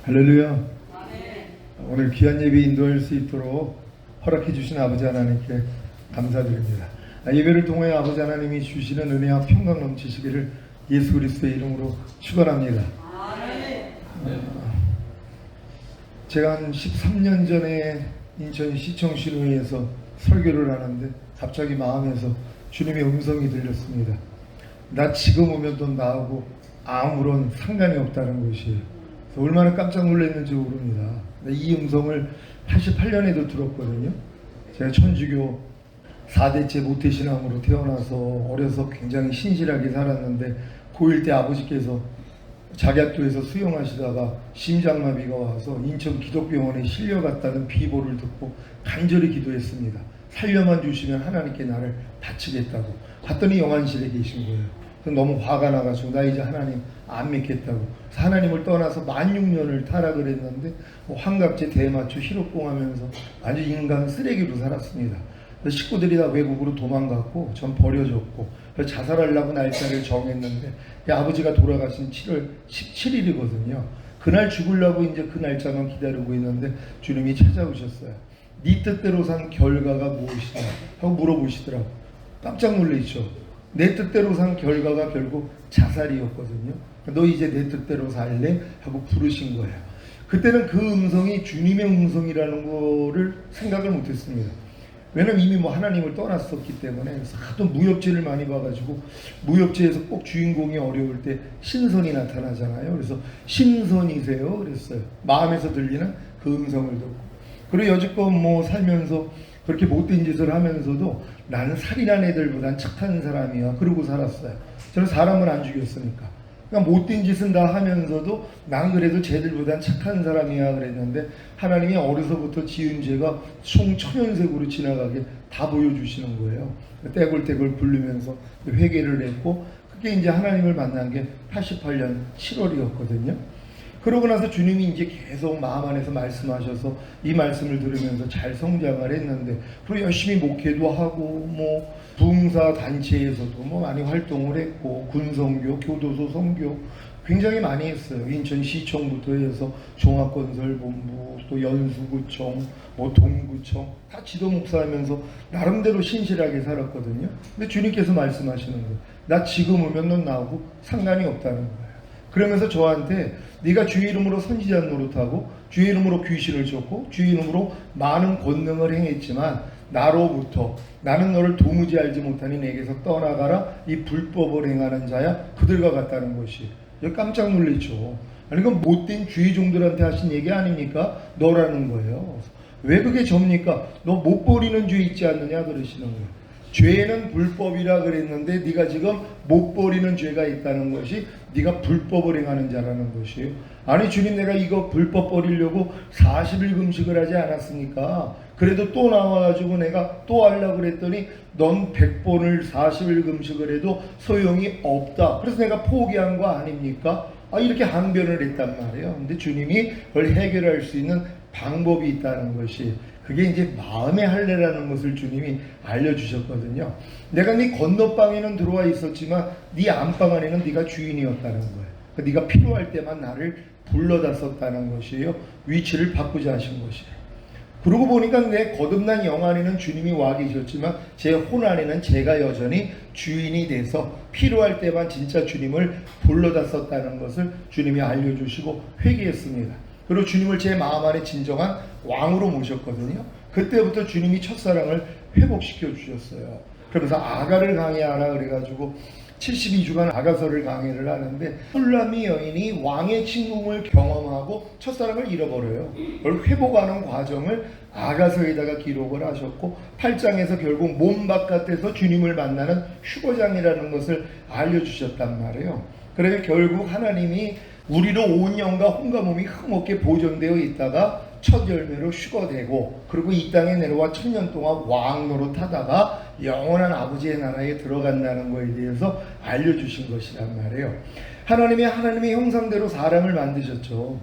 할렐루야. 오늘 귀한 예배 인도할 수 있도록 허락해 주신 아버지 하나님께 감사드립니다. 예배를 통해 아버지 하나님이 주시는 은혜와 평강 넘치시기를 예수 그리스도의 이름으로 축원합니다. 제가 한 13년 전에 인천시청 신우회에서 설교를 하는데 갑자기 마음에서 주님의 음성이 들렸습니다. 나 지금 오면 넌 나하고 아무런 상관이 없다는 것이에요. 얼마나 깜짝 놀랐는지 모릅니다. 이 음성을 88년에도 들었거든요. 제가 천주교 4대째 모태신앙으로 태어나서 어려서 굉장히 신실하게 살았는데 고1 때 아버지께서 작약교에서 수영하시다가 심장마비가 와서 인천 기독병원에 실려갔다는 비보를 듣고 간절히 기도했습니다. 살려만 주시면 하나님께 나를 바치겠다고. 갔더니 영안실에 계신 거예요. 너무 화가 나가지고 나 이제 하나님 안 믿겠다고. 하나님을 떠나서 16,000년을 타락을 했는데 환갑제 대마초 희록봉하면서 아주 인간 쓰레기로 살았습니다. 식구들이 다 외국으로 도망갔고 전 버려졌고 자살하려고 날짜를 정했는데 아버지가 돌아가신 7월 17일이거든요. 그날 죽으려고 이제 그 날짜만 기다리고 있는데 주님이 찾아오셨어요. 네 뜻대로 산 결과가 무엇이냐 하고 물어보시더라고. 깜짝 놀랐죠. 내 뜻대로 산 결과가 결국 자살이었거든요. 너 이제 내 뜻대로 살래? 하고 부르신 거예요. 그때는 그 음성이 주님의 음성이라는 거를 생각을 못했습니다. 왜냐면 이미 하나님을 떠났었기 때문에. 하도 무협지를 많이 봐가지고 무협지에서 꼭 주인공이 어려울 때 신선이 나타나잖아요. 그래서 신선이세요? 그랬어요. 마음에서 들리는 그 음성을 듣고. 그리고 여지껏 살면서 그렇게 못된 짓을 하면서도 나는 살인한 애들보단 착한 사람이야. 그러고 살았어요. 저는 사람을 안 죽였으니까. 그러니까 못된 짓은 다 하면서도 난 그래도 쟤들보단 착한 사람이야 그랬는데 하나님이 어려서부터 지은 죄가 총 1000년색으로 지나가게 다 보여주시는 거예요. 떼굴떼굴 굴르면서 회개를 했고 그게 이제 하나님을 만난 게 88년 7월이었거든요. 그러고 나서 주님이 이제 계속 마음 안에서 말씀하셔서 이 말씀을 들으면서 잘 성장을 했는데 그리고 열심히 목회도 하고 부흥사 단체에서도 많이 활동을 했고 군선교, 교도소 선교 굉장히 많이 했어요. 인천시청부터 해서 종합건설본부, 또 연수구청, 동구청 다 지도 목사하면서 나름대로 신실하게 살았거든요. 근데 주님께서 말씀하시는 거예요. 나 지금 오면 넌 나하고 상관이 없다는 거예요. 그러면서 저한테 네가 주의 이름으로 선지자 노릇하고 주의 이름으로 귀신을 쫓고 주의 이름으로 많은 권능을 행했지만 나로부터 나는 너를 도무지 알지 못하니 내게서 떠나가라. 이 불법을 행하는 자야 그들과 같다는 것이. 깜짝 놀랐죠. 아니 이건 못된 주의 종들한테 하신 얘기 아닙니까? 너라는 거예요. 왜 그게 접니까? 너 못 버리는 죄 있지 않느냐 그러시는 거예요. 죄는 불법이라 그랬는데 네가 지금 못 버리는 죄가 있다는 것이 네가 불법을 행하는 자라는 것이에요. 아니 주님 내가 이거 불법 버리려고 40일 금식을 하지 않았습니까? 그래도 또 나와가지고 내가 또 하려고 그랬더니 넌 100번을 40일 금식을 해도 소용이 없다. 그래서 내가 포기한 거 아닙니까? 이렇게 항변을 했단 말이에요. 근데 주님이 그걸 해결할 수 있는 방법이 있다는 것이 그게 이제 마음의 할례라는 것을 주님이 알려주셨거든요. 내가 네 건너방에는 들어와 있었지만 네 안방 안에는 네가 주인이었다는 거예요. 네가 필요할 때만 나를 불러다 썼다는 것이에요. 위치를 바꾸자 하신 것이에요. 그러고 보니까 내 거듭난 영 안에는 주님이 와 계셨지만 제 혼 안에는 제가 여전히 주인이 돼서 필요할 때만 진짜 주님을 불러다 썼다는 것을 주님이 알려주시고 회개했습니다. 그리고 주님을 제 마음 안에 진정한 왕으로 모셨거든요. 그때부터 주님이 첫사랑을 회복시켜 주셨어요. 그러면서 아가를 강해하라 그래가지고 72주간 아가서를 강해를 하는데 훌라미 여인이 왕의 침공을 경험하고 첫사랑을 잃어버려요. 그걸 회복하는 과정을 아가서에다가 기록을 하셨고 8장에서 결국 몸 바깥에서 주님을 만나는 휴거장이라는 것을 알려주셨단 말이에요. 그래서 결국 하나님이 우리로 온 영과 혼과 몸이 흠없게 보존되어 있다가 첫 열매로 휴거되고 그리고 이 땅에 내려와 1000년 동안 왕 노릇하다가 영원한 아버지의 나라에 들어간다는 것에 대해서 알려주신 것이란 말이에요. 하나님의 형상대로 사람을 만드셨죠.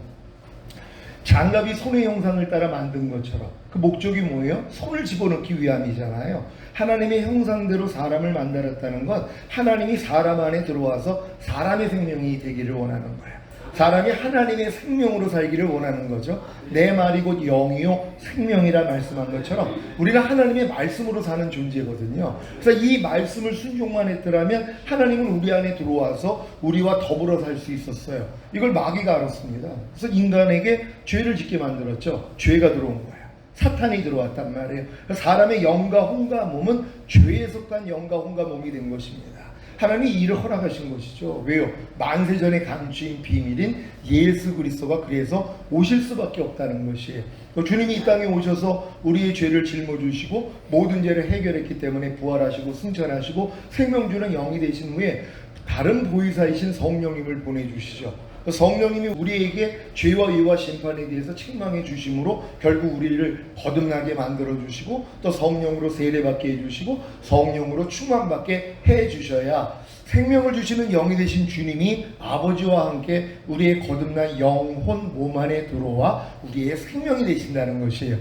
장갑이 손의 형상을 따라 만든 것처럼 그 목적이 뭐예요? 손을 집어넣기 위함이잖아요. 하나님의 형상대로 사람을 만들었다는 건 하나님이 사람 안에 들어와서 사람의 생명이 되기를 원하는 거예요. 사람이 하나님의 생명으로 살기를 원하는 거죠. 내 말이 곧 영이요 생명이라 말씀한 것처럼 우리는 하나님의 말씀으로 사는 존재거든요. 그래서 이 말씀을 순종만 했더라면 하나님은 우리 안에 들어와서 우리와 더불어 살 수 있었어요. 이걸 마귀가 알았습니다. 그래서 인간에게 죄를 짓게 만들었죠. 죄가 들어온 거예요. 사탄이 들어왔단 말이에요. 사람의 영과 혼과 몸은 죄에 속한 영과 혼과 몸이 된 것입니다. 하나님이 이를 허락하신 것이죠. 왜요? 만세전에 감추인 비밀인 예수 그리스도가 그래서 오실 수밖에 없다는 것이에요. 주님이 이 땅에 오셔서 우리의 죄를 짊어지시고 모든 죄를 해결했기 때문에 부활하시고 승천하시고 생명 주는 영이 되신 후에 다른 보혜사이신 성령님을 보내주시죠. 성령님이 우리에게 죄와 의와 심판에 대해서 책망해 주심으로 결국 우리를 거듭나게 만들어 주시고 또 성령으로 세례받게 해주시고 성령으로 충만받게 해주셔야 생명을 주시는 영이 되신 주님이 아버지와 함께 우리의 거듭난 영혼 몸 안에 들어와 우리의 생명이 되신다는 것이에요.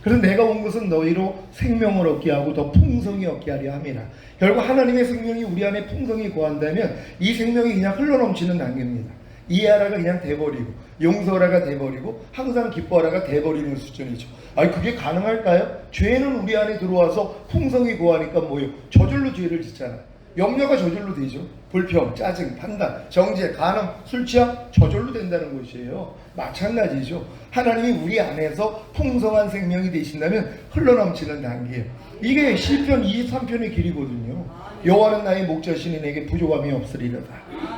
그래서 내가 온 것은 너희로 생명을 얻게 하고 더 풍성히 얻게 하려 함이라. 결국 하나님의 생명이 우리 안에 풍성히 거한다면 이 생명이 그냥 흘러넘치는 단계입니다. 이해하라가 그냥 돼버리고 용서하라가 돼버리고 항상 기뻐하라가 돼버리는 수준이죠. 아니 그게 가능할까요? 죄는 우리 안에 들어와서 풍성히 거하니까 뭐예요? 저절로 죄를 짓잖아요. 염려가 저절로 되죠. 불평, 짜증, 판단, 정죄, 간음, 술 취함 저절로 된다는 것이에요. 마찬가지죠. 하나님이 우리 안에서 풍성한 생명이 되신다면 흘러넘치는 단계예요. 이게 시편 23편의 길이거든요. 여호와는 나의 목자시니 내게 부족함이 없으리로다.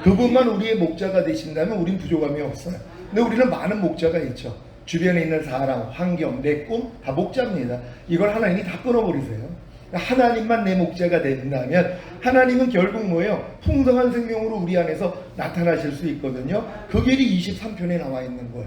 그분만 우리의 목자가 되신다면 우린 부족함이 없어요. 근데 우리는 많은 목자가 있죠. 주변에 있는 사람, 환경, 내 꿈 다 목자입니다. 이걸 하나님이 다 끊어버리세요. 하나님만 내 목자가 된다면 하나님은 결국 뭐예요? 풍성한 생명으로 우리 안에서 나타나실 수 있거든요. 그 길이 23편에 나와 있는 거예요.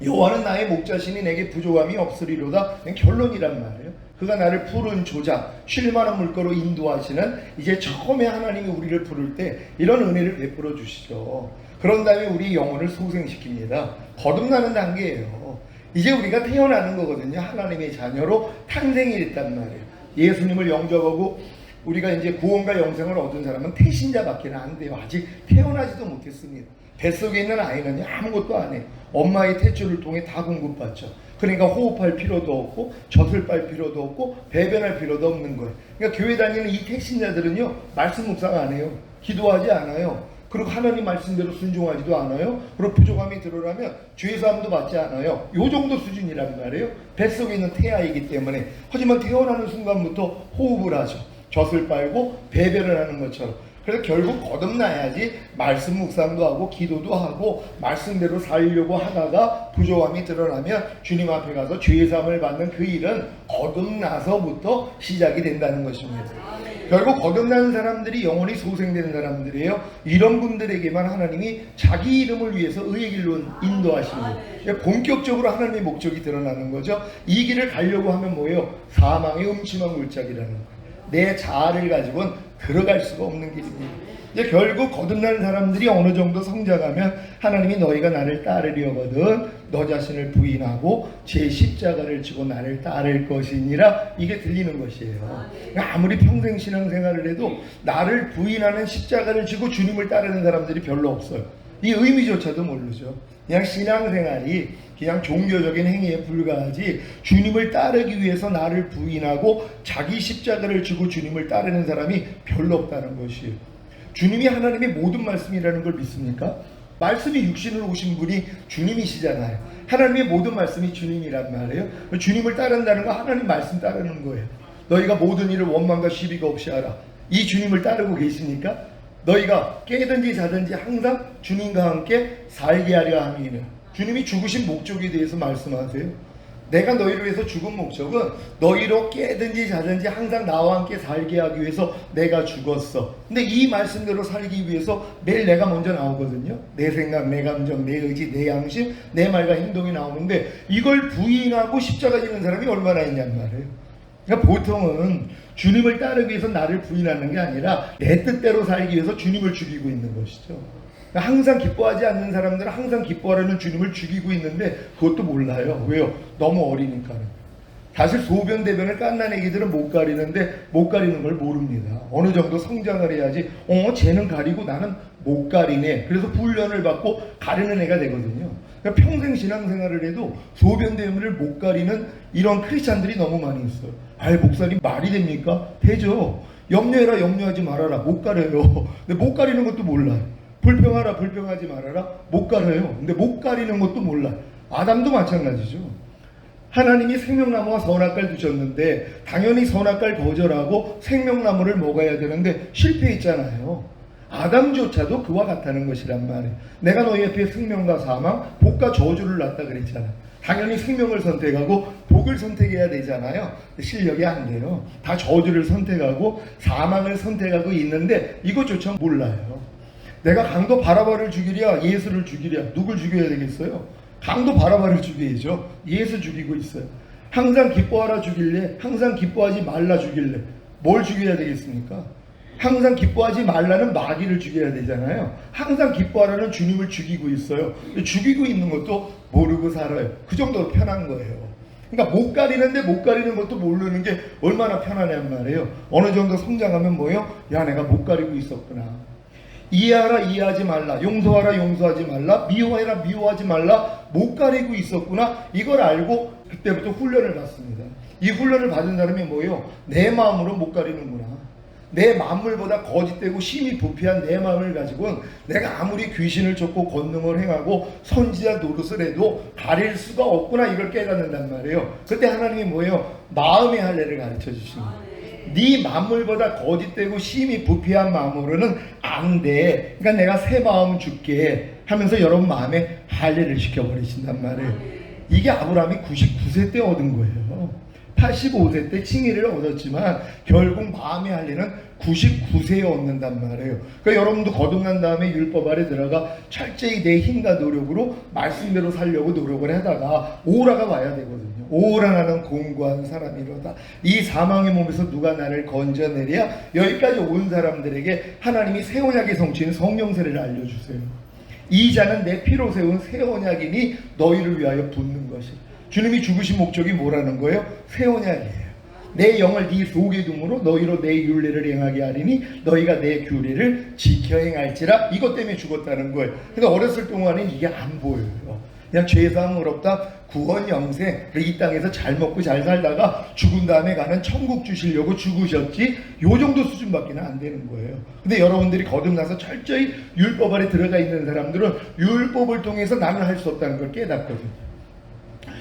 여호와는 나의 목자시니 내게 부족함이 없으리로다. 결론이란 말이에요. 그가 나를 푸른 조작, 쉴만한 물가로 인도하시는 이제 처음에 하나님이 우리를 부를 때 이런 은혜를 베풀어 주시죠. 그런 다음에 우리 영혼을 소생시킵니다. 거듭나는 단계예요. 이제 우리가 태어나는 거거든요. 하나님의 자녀로 탄생이 됐단 말이에요. 예수님을 영접하고 우리가 이제 구원과 영생을 얻은 사람은 태신자밖에 안 돼요. 아직 태어나지도 못했습니다. 뱃속에 있는 아이는 아무것도 안 해요. 엄마의 탯줄을 통해 다 공급받죠. 그러니까 호흡할 필요도 없고 젖을 빨 필요도 없고 배변할 필요도 없는 거예요. 그러니까 교회 다니는 이 태신자들은요 말씀 묵상 안 해요. 기도하지 않아요. 그리고 하나님 말씀대로 순종하지도 않아요. 그리고 부족함이 드러나면 죄사함도 받지 않아요. 요 정도 수준이란 말이에요. 뱃속에 있는 태아이기 때문에. 하지만 태어나는 순간부터 호흡을 하죠. 젖을 빨고 배변을 하는 것처럼. 그래서 결국 거듭나야지 말씀 묵상도 하고 기도도 하고 말씀대로 살려고 하다가 부족함이 드러나면 주님 앞에 가서 죄사함을 받는 그 일은 거듭나서부터 시작이 된다는 것입니다. 결국 거듭나는 사람들이 영원히 소생되는 사람들이에요. 이런 분들에게만 하나님이 자기 이름을 위해서 의의 길로 인도하시는 거예요. 본격적으로 하나님의 목적이 드러나는 거죠. 이 길을 가려고 하면 뭐예요? 사망의 음침한 골짜기라는 거예요. 내 자아를 가지고는 들어갈 수가 없는 길입니다. 이제 결국 거듭나는 사람들이 어느 정도 성장하면 하나님이 너희가 나를 따르려거든 너 자신을 부인하고 제 십자가를 지고 나를 따를 것이니라. 이게 들리는 것이에요. 아무리 평생 신앙생활을 해도 나를 부인하는 십자가를 지고 주님을 따르는 사람들이 별로 없어요. 이 의미조차도 모르죠. 그냥 신앙생활이 그냥 종교적인 행위에 불과하지 주님을 따르기 위해서 나를 부인하고 자기 십자가를 지고 주님을 따르는 사람이 별로 없다는 것이에요. 주님이 하나님의 모든 말씀이라는 걸 믿습니까? 말씀이 육신으로 오신 분이 주님이시잖아요. 하나님의 모든 말씀이 주님이란 말이에요. 주님을 따른다는 건 하나님 말씀 따르는 거예요. 너희가 모든 일을 원망과 시비가 없이 하라. 이 주님을 따르고 계십니까? 너희가 깨든지 자든지 항상 주님과 함께 살게 하려 함이니라. 주님이 죽으신 목적에 대해서 말씀하세요. 내가 너희를 위해서 죽은 목적은 너희로 깨든지 자든지 항상 나와 함께 살게 하기 위해서 내가 죽었어. 근데 이 말씀대로 살기 위해서 매일 내가 먼저 나오거든요. 내 생각, 내 감정, 내 의지, 내 양심, 내 말과 행동이 나오는데 이걸 부인하고 십자가 지는 사람이 얼마나 있냔 말이에요. 그러니까 보통은 주님을 따르기 위해서 나를 부인하는 게 아니라 내 뜻대로 살기 위해서 주님을 죽이고 있는 것이죠. 항상 기뻐하지 않는 사람들은 항상 기뻐하려는 주님을 죽이고 있는데 그것도 몰라요. 왜요? 너무 어리니까는. 사실 소변 대변을 깐난 애기들은 못 가리는데 못 가리는 걸 모릅니다. 어느 정도 성장을 해야지 쟤는 가리고 나는 못 가리네. 그래서 훈련을 받고 가리는 애가 되거든요. 그러니까 평생 신앙생활을 해도 소변 대문을 못 가리는 이런 크리스찬들이 너무 많이 있어요. 아이, 목사님 말이 됩니까? 되죠. 염려해라, 염려하지 말아라. 못 가려요. 근데 못 가리는 것도 몰라요. 불평하라, 불평하지 말아라. 못 가려요. 근데 못 가리는 것도 몰라. 아담도 마찬가지죠. 하나님이 생명나무와 선악과를 두셨는데 당연히 선악과를 거절하고 생명나무를 먹어야 되는데 실패했잖아요. 아담조차도 그와 같다는 것이란 말이에요. 내가 너희 앞에 생명과 사망, 복과 저주를 놨다 그랬잖아. 당연히 생명을 선택하고 복을 선택해야 되잖아요. 실력이 안 돼요. 다 저주를 선택하고 사망을 선택하고 있는데 이것조차 몰라요. 내가 강도 바라바를 죽이랴 예수를 죽이랴, 누굴 죽여야 되겠어요? 강도 바라바를 죽여야죠. 예수 죽이고 있어요. 항상 기뻐하라 죽일래, 항상 기뻐하지 말라 죽일래, 뭘 죽여야 되겠습니까? 항상 기뻐하지 말라는 마귀를 죽여야 되잖아요. 항상 기뻐하라는 주님을 죽이고 있어요. 죽이고 있는 것도 모르고 살아요. 그 정도로 편한 거예요. 그러니까 못 가리는데 못 가리는 것도 모르는 게 얼마나 편하냔 말이에요. 어느 정도 성장하면 뭐예요? 야, 내가 못 가리고 있었구나. 이해하라, 이해하지 말라, 용서하라, 용서하지 말라, 미워해라, 미워하지 말라, 못 가리고 있었구나. 이걸 알고 그때부터 훈련을 받습니다. 이 훈련을 받은 사람이 뭐예요? 내 마음으로 못 가리는구나. 내 만물보다 거짓되고 심히 부패한 내 마음을 가지고는 내가 아무리 귀신을 쫓고 권능을 행하고 선지자 노릇을 해도 가릴 수가 없구나. 이걸 깨닫는단 말이에요. 그때 하나님이 뭐예요? 마음의 할례를 가르쳐 주십니다. 네 만물보다 거짓되고 심히 부패한 마음으로는 안 돼. 그러니까 내가 새 마음 줄게 하면서 여러분 마음에 할례를 시켜버리신단 말이에요. 이게 아브라함이 99세 때 얻은 거예요. 85세 때 칭의를 얻었지만 결국 마음의 할례는 99세에 얻는단 말이에요. 그러니까 여러분도 거듭난 다음에 율법 아래 들어가 철저히 내 힘과 노력으로 말씀대로 살려고 노력을 하다가 오라가 와야 되거든요. 오라 나는 공고한 사람이로다. 이 사망의 몸에서 누가 나를 건져내랴. 여기까지 온 사람들에게 하나님이 새 언약의 성취인 성령 세례를 알려주세요. 이 자는 내 피로 세운 새 언약이니 너희를 위하여 붓는 것이. 주님이 죽으신 목적이 뭐라는 거예요? 새 언약이에요. 내 영을 네 속에 둠으로 너희로 내 율례를 행하게 하리니 너희가 내 규례를 지켜 행할지라. 이것 때문에 죽었다는 거예요. 근데 어렸을 동안은 이게 안 보여요. 그냥 죄사함 의롭다, 구원 영생, 이 땅에서 잘 먹고 잘 살다가 죽은 다음에 가는 천국 주시려고 죽으셨지, 요 정도 수준밖에 안 되는 거예요. 근데 여러분들이 거듭나서 철저히 율법 아래 들어가 있는 사람들은 율법을 통해서 나는 할 수 없다는 걸 깨닫거든요.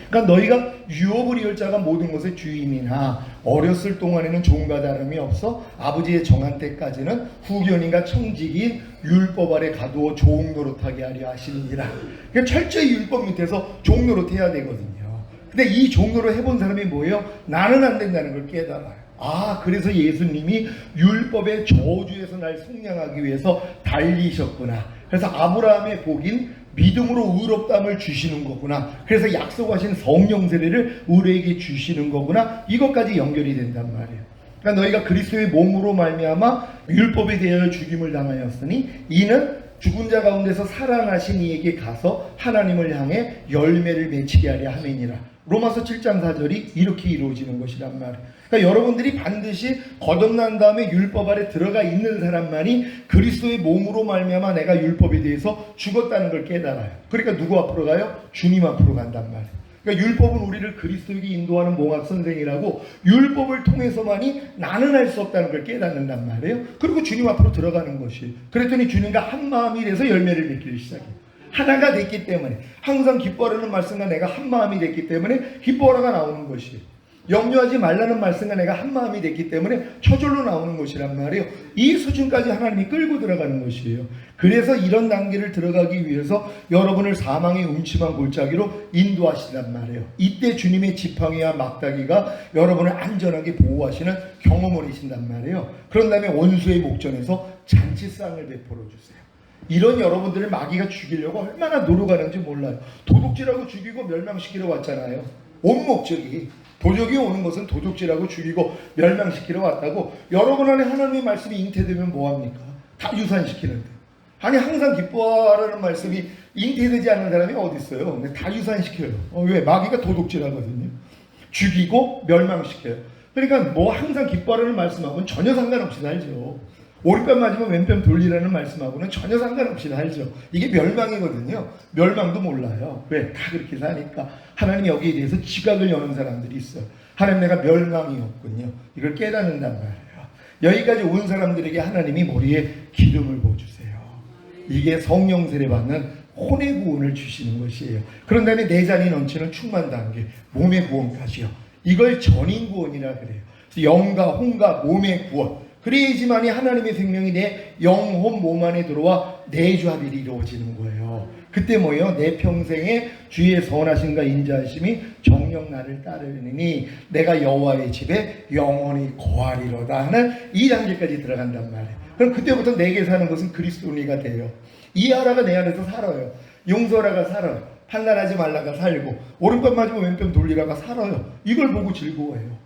그러니까 너희가 유업을 이을 자가 모든 것의 주인이나 어렸을 동안에는 종과 다름이 없어 아버지의 정한 때까지는 후견인과 청직인 율법 아래 가두어 종노릇하게 하려 하시니라. 그러니까 철저히 율법 밑에서 종노릇 해야 되거든요. 근데 이 종노릇 해본 사람이 뭐예요? 나는 안 된다는 걸 깨달아요. 아, 그래서 예수님이 율법의 저주에서 날 속량하기 위해서 달리셨구나. 그래서 아브라함의 복인 믿음으로 의롭다함을 주시는 거구나. 그래서 약속하신 성령 세례를 우리에게 주시는 거구나. 이것까지 연결이 된단 말이에요. 그러니까 너희가 그리스도의 몸으로 말미암아 율법에 대하여 죽임을 당하였으니 이는 죽은 자 가운데서 살아나신 이에게 가서 하나님을 향해 열매를 맺히게 하려 함이니라. 로마서 7장 4절이 이렇게 이루어지는 것이란 말이에요. 그러니까 여러분들이 반드시 거듭난 다음에 율법 아래 들어가 있는 사람만이 그리스도의 몸으로 말미암아 내가 율법에 대해서 죽었다는 걸 깨달아요. 그러니까 누구 앞으로 가요? 주님 앞으로 간단 말이에요. 그러니까 율법은 우리를 그리스도에게 인도하는 몽학 선생이라고 율법을 통해서만이 나는 할 수 없다는 걸 깨닫는단 말이에요. 그리고 주님 앞으로 들어가는 것이. 그랬더니 주님과 한 마음이 돼서 열매를 맺기를 시작해요. 하나가 됐기 때문에, 항상 기뻐하라는 말씀과 내가 한 마음이 됐기 때문에 기뻐하라가 나오는 것이에요. 염려하지 말라는 말씀과 내가 한 마음이 됐기 때문에 저절로 나오는 것이란 말이에요. 이 수준까지 하나님이 끌고 들어가는 것이에요. 그래서 이런 단계를 들어가기 위해서 여러분을 사망의 음침한 골짜기로 인도하시란 말이에요. 이때 주님의 지팡이와 막다기가 여러분을 안전하게 보호하시는 경험을 하신단 말이에요. 그런 다음에 원수의 목전에서 잔치상을 베풀어 주세요. 이런 여러분들을 마귀가 죽이려고 얼마나 노력하는지 몰라요. 도둑질하고 죽이고 멸망시키러 왔잖아요. 온 목적이. 도적이 오는 것은 도둑질하고 죽이고 멸망시키러 왔다고. 여러분 안에 하나님의 말씀이 잉태되면 뭐합니까? 다 유산시키는데. 아니, 항상 기뻐하라는 말씀이 잉태되지 않는 사람이 어디 있어요? 근데 다 유산시켜요. 왜? 마귀가 도둑질하거든요. 죽이고 멸망시켜요. 그러니까 뭐 항상 기뻐하라는 말씀하고는 전혀 상관없이 살죠. 오른편 맞으면 왼편 돌리라는 말씀하고는 전혀 상관없이 살죠. 이게 멸망이거든요. 멸망도 몰라요. 왜? 다 그렇게 사니까. 하나님이 여기에 대해서 지각을 여는 사람들이 있어요. 하나님, 내가 멸망이 없군요. 이걸 깨닫는단 말이에요. 여기까지 온 사람들에게 하나님이 머리에 기름을 부어주세요. 이게 성령 세례 받는 혼의 구원을 주시는 것이에요. 그런 다음에 내 잔이 넘치는 충만 단계, 몸의 구원까지요. 이걸 전인 구원이라 그래요. 영과 혼과 몸의 구원. 그래야지만이 하나님의 생명이 내 영혼 몸 안에 들어와 내주합일이 이루어지는 거예요. 그때 뭐예요? 내 평생에 주의 선하심과 인자하심이 정녕 나를 따르느니 내가 여호와의 집에 영원히 거하리로다 하는 이 단계까지 들어간단 말이에요. 그럼 그때부터 내게 사는 것은 그리스도니가 돼요. 이하라가 내 안에서 살아요. 용서라가 살아요. 판단하지 말라가 살고, 오른편 맞으면 왼편 돌리라가 살아요. 이걸 보고 즐거워해요.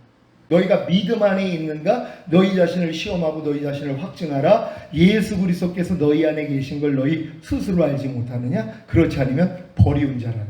너희가 믿음 안에 있는가? 너희 자신을 시험하고 너희 자신을 확증하라. 예수 그리스도께서 너희 안에 계신 걸 너희 스스로 알지 못하느냐? 그렇지 않으면 버리운 자라는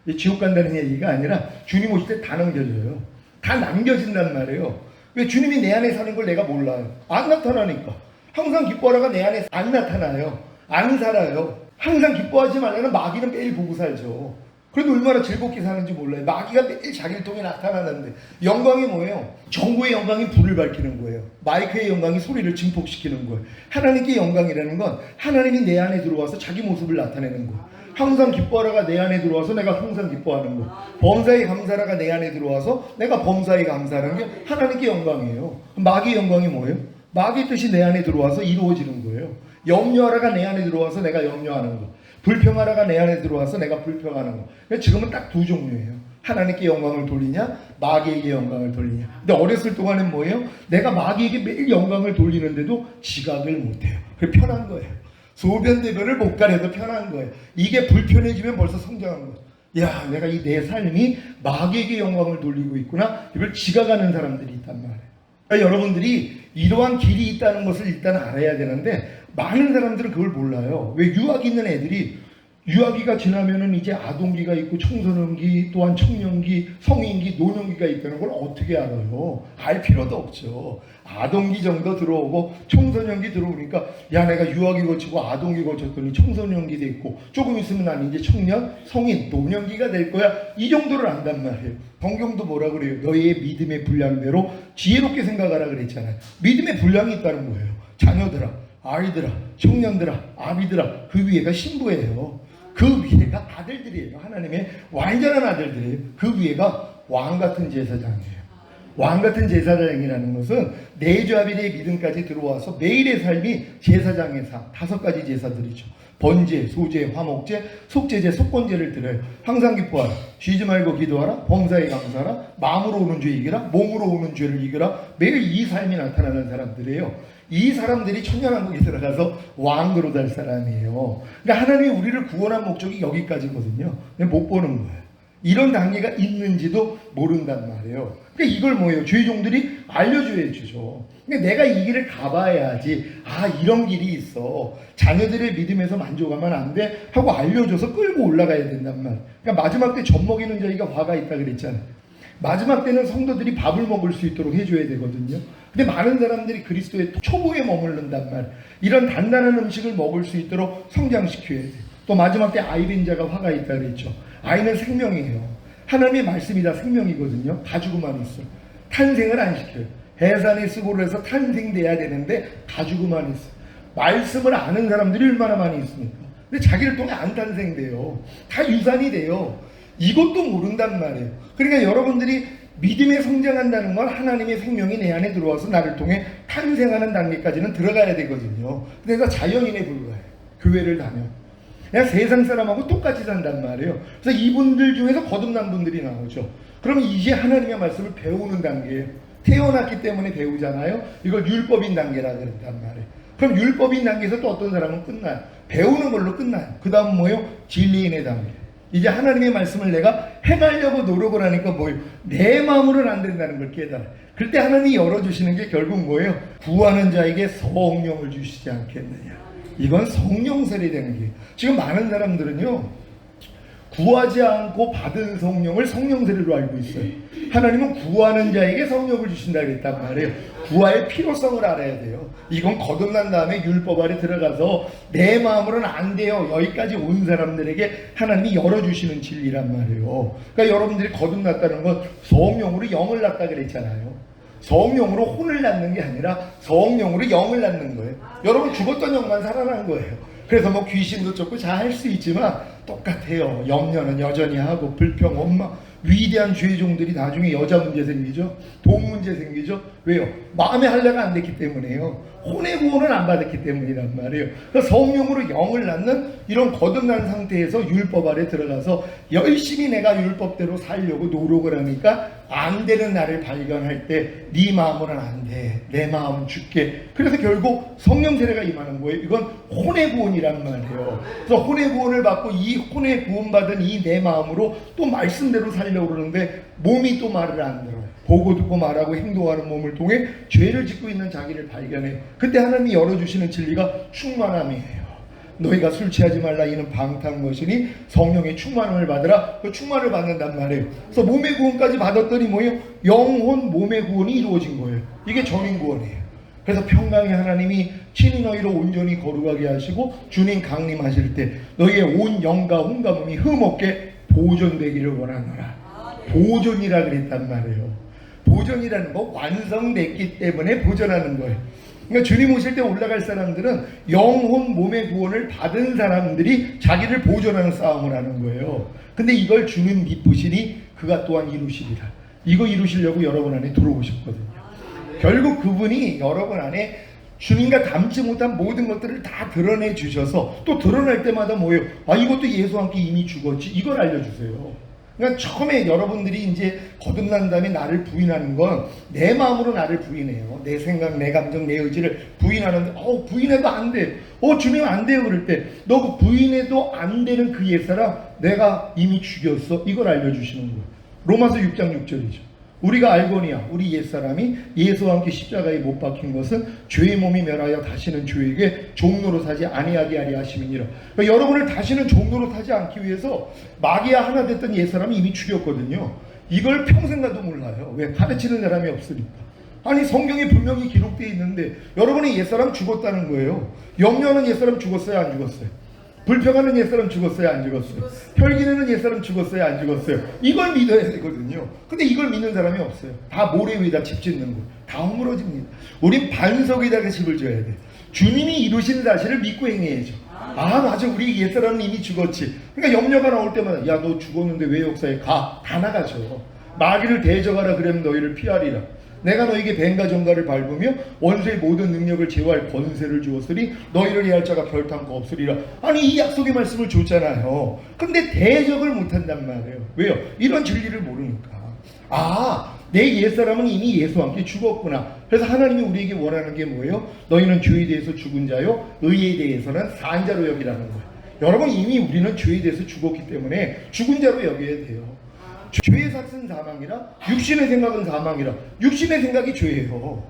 거예요. 지옥 간다는 얘기가 아니라 주님 오실 때 다 넘겨져요. 다 남겨진단 말이에요. 왜? 주님이 내 안에 사는 걸 내가 몰라요. 안 나타나니까. 항상 기뻐하라가 내 안에 안 나타나요. 안 살아요. 항상 기뻐하지 말라는 마귀는 매일 보고 살죠. 그래도 얼마나 즐겁게 사는지 몰라요. 마귀가 매일 자기를 통해 나타나는데, 영광이 뭐예요? 정보의 영광이 불을 밝히는 거예요. 마이크의 영광이 소리를 증폭시키는 거예요. 하나님께 영광이라는 건 하나님이 내 안에 들어와서 자기 모습을 나타내는 거예요. 항상 기뻐하라가 내 안에 들어와서 내가 항상 기뻐하는 거예요. 범사에 감사라가 내 안에 들어와서 내가 범사에 감사하는 게 하나님께 영광이에요. 마귀의 영광이 뭐예요? 마귀의 뜻이 내 안에 들어와서 이루어지는 거예요. 염려하라가 내 안에 들어와서 내가 염려하는 거. 불평하라가 내 안에 들어와서 내가 불평하는 거. 지금은 딱 두 종류예요. 하나님께 영광을 돌리냐, 마귀에게 영광을 돌리냐. 근데 어렸을 동안은 뭐예요? 내가 마귀에게 매일 영광을 돌리는데도 지각을 못해요. 그게 편한 거예요. 소변대변을 못 가려도 편한 거예요. 이게 불편해지면 벌써 성장한 거예요. 야, 내가 이 내 삶이 마귀에게 영광을 돌리고 있구나. 이걸 지각하는 사람들이 있단 말이에요. 그러니까 여러분들이 이러한 길이 있다는 것을 일단 알아야 되는데, 많은 사람들은 그걸 몰라요. 왜? 유아기 있는 애들이, 유아기가 지나면은 이제 아동기가 있고 청소년기, 또한 청년기, 성인기, 노년기가 있다는 걸 어떻게 알아요? 알 필요도 없죠. 아동기 정도 들어오고 청소년기 들어오니까, 야, 내가 유아기 거치고 아동기 거쳤더니 청소년기 됐고 조금 있으면 난 이제 청년, 성인, 노년기가 될 거야. 이 정도를 안단 말이에요. 성경도 뭐라 그래요? 너희의 믿음의 분량대로 지혜롭게 생각하라 그랬잖아요. 믿음의 분량이 있다는 거예요. 자녀들아, 아이들아, 청년들아, 아비들아, 그 위에가 신부예요. 그 위에가 아들들이에요. 하나님의 완전한 아들들이에요. 그 위에가 왕같은 제사장이에요. 왕같은 제사장이라는 것은 내주합일의 믿음까지 들어와서 매일의 삶이 제사장의 삶, 5가지 제사들이죠. 번제, 소제, 화목제, 속제제, 속건제를 드려요. 항상 기뻐하라. 쉬지 말고 기도하라. 범사에 감사하라. 마음으로 오는 죄 이기라. 몸으로 오는 죄를 이기라. 매일 이 삶이 나타나는 사람들이에요. 이 사람들이 천년왕국에 들어가서 왕으로 될 사람이에요. 그러니까 하나님이 우리를 구원한 목적이 여기까지거든요. 못 보는 거예요. 이런 단계가 있는지도 모른단 말이에요. 그러니까 이걸 뭐예요? 죄종들이 알려줘야 주죠. 그러니까 내가 이 길을 가봐야지, 아, 이런 길이 있어. 자녀들의 믿음에서 만족하면 안 돼 하고 알려줘서 끌고 올라가야 된단 말이에요. 그러니까 마지막 때 젖 먹이는 자리가 화가 있다 그랬잖아요. 마지막 때는 성도들이 밥을 먹을 수 있도록 해줘야 되거든요. 근데 많은 사람들이 그리스도의 초보에 머무른단 말이에요. 이런 단단한 음식을 먹을 수 있도록 성장시켜야 돼요. 또 마지막 때 아이 된 자가 화가 있다 그랬죠. 아이는 생명이에요. 하나님의 말씀이 다 생명이거든요. 가지고만 있어. 탄생을 안 시켜요. 해산의 수고를 해서 탄생돼야 되는데 가지고만 있어. 말씀을 아는 사람들이 얼마나 많이 있습니까? 근데 자기를 통해 안 탄생돼요. 다 유산이 돼요. 이것도 모른단 말이에요. 그러니까 여러분들이 믿음에 성장한다는 건 하나님의 생명이 내 안에 들어와서 나를 통해 탄생하는 단계까지는 들어가야 되거든요. 그래서 자연인에 불과해요. 교회를 다녀. 그냥 세상 사람하고 똑같이 산단 말이에요. 그래서 이분들 중에서 거듭난 분들이 나오죠. 그러면 이제 하나님의 말씀을 배우는 단계예요. 태어났기 때문에 배우잖아요. 이걸 율법인 단계라 그랬단 말이에요. 그럼 율법인 단계에서 또 어떤 사람은 끝나요. 배우는 걸로 끝나요. 그 다음 뭐예요? 진리인의 단계. 이제 하나님의 말씀을 내가 해가려고 노력을 하니까 뭐예요? 내 마음으로는 안 된다는 걸 깨달아요. 그럴 때 하나님이 열어주시는 게 결국 뭐예요? 구하는 자에게 성령을 주시지 않겠느냐. 이건 성령 세례되는 게. 지금 많은 사람들은요, 구하지 않고 받은 성령을 성령 세례로 알고 있어요. 하나님은 구하는 자에게 성령을 주신다 그랬단 말이에요. 구할 필요성을 알아야 돼요. 이건 거듭난 다음에 율법 아래 들어가서 내 마음으로는 안 돼요. 여기까지 온 사람들에게 하나님이 열어주시는 진리란 말이에요. 그러니까 여러분들이 거듭났다는 건 성령으로 영을 낳다 그랬잖아요. 성령으로 혼을 낳는 게 아니라 성령으로 영을 낳는 거예요. 여러분 죽었던 영만 살아난 거예요. 그래서 뭐 귀신도 쫓고 잘 할 수 있지만 똑같아요. 염려는 여전히 하고 불평, 원망, 위대한 죄의 종들이 나중에 여자 문제 생기죠. 돈 문제 생기죠. 왜요? 마음의 할례가 안 됐기 때문에요. 혼의 구원을 안 받았기 때문이란 말이에요. 그러니까 성령으로 영을 낳는 이런 거듭난 상태에서 율법 아래 들어가서 열심히 내가 율법대로 살려고 노력을 하니까 안 되는 나를 발견할 때 네 마음으로는 안 돼. 내 마음은 죽게. 그래서 결국 성령 세례가 임하는 거예요. 이건 혼의 구원이란 말이에요. 그래서 혼의 구원을 받고 이 혼의 구원 받은 이 내 마음으로 또 말씀대로 살려고 그러는데 몸이 또 말을 안 들어요. 보고 듣고 말하고 행동하는 몸을 통해 죄를 짓고 있는 자기를 발견해요. 그때 하나님이 열어주시는 진리가 충만함이에요. 너희가 술 취하지 말라 이는 방탕것이니 성령의 충만함을 받으라. 그 충만을 받는단 말이에요. 그래서 몸의 구원까지 받았더니 뭐예요? 영혼 몸의 구원이 이루어진 거예요. 이게 전인 구원이에요. 그래서 평강의 하나님이 친히 너희를 온전히 거룩하게 하시고 주님 강림하실 때 너희의 온 영과 혼과 몸이 흠없게 보존되기를 원하노라. 보존이라 그랬단 말이에요. 보존이라는 거 완성됐기 때문에 보존하는 거예요. 그러니까 주님 오실 때 올라갈 사람들은 영혼 몸의 구원을 받은 사람들이 자기를 보존하는 싸움을 하는 거예요. 근데 이걸 주는 미쁘시니 그가 또한 이루시리라. 이거 이루시려고 여러분 안에 들어오셨거든요. 결국 그분이 여러분 안에 주님과 닮지 못한 모든 것들을 다 드러내 주셔서 또 드러날 때마다 뭐예요? 아, 이것도 예수와 함께 이미 죽었지. 이걸 알려주세요. 그러니까 처음에 여러분들이 이제 거듭난 다음에 나를 부인하는 건 내 마음으로 나를 부인해요. 내 생각, 내 감정, 내 의지를 부인하는데 부인해도 안 돼. 주님 안 돼요. 그럴 때 너 부인해도 안 되는 그 옛사람 내가 이미 죽였어. 이걸 알려주시는 거예요. 로마서 6장 6절이죠. 우리가 알거니와 우리 옛사람이 예수와 함께 십자가에 못 박힌 것은 죄의 몸이 멸하여 다시는 죄에게 종로로 사지 아니하게 하리 하심이니라. 그러니까 여러분을 다시는 종로로 타지 않기 위해서 마귀와 하나 됐던 옛사람이 이미 죽였거든요. 이걸 평생 가도 몰라요. 왜? 가르치는 사람이 없으니까. 아니 성경에 분명히 기록되어 있는데 여러분이 옛사람 죽었다는 거예요. 염려하는 옛사람 죽었어요? 안 죽었어요? 불평하는 옛사람 죽었어요? 안 죽었어요? 혈기내는 옛사람 죽었어요? 안 죽었어요? 이걸 믿어야 되거든요. 근데 이걸 믿는 사람이 없어요. 다 모래 위에다 집 짓는 거예요. 다 허물어집니다. 우린 반석에다가 집을 지어야 돼. 주님이 이루신 사실을 믿고 행해야죠. 아 맞아, 우리 옛사람은 이미 죽었지. 그러니까 염려가 나올 때마다 야 너 죽었는데 왜 역사에 가? 다 나가죠. 마귀를 대적하라 그러면 너희를 피하리라. 내가 너에게 뱀과 정갈을 밟으며 원수의 모든 능력을 제어할 권세를 주었으니 너희를 해할 자가 결탄코 없으리라. 아니 이 약속의 말씀을 줬잖아요. 근데 대적을 못한단 말이에요. 왜요? 이런 진리를 모르니까. 내 옛사람은 이미 예수와 함께 죽었구나. 그래서 하나님이 우리에게 원하는 게 뭐예요? 너희는 죄에 대해서 죽은 자요 의에 대해서는 산 자로 여기라는 거예요. 여러분 이미 우리는 죄에 대해서 죽었기 때문에 죽은 자로 여겨야 돼요. 죄의 삭은 사망이라 육신의 생각은 사망이라. 육신의 생각이 죄예요.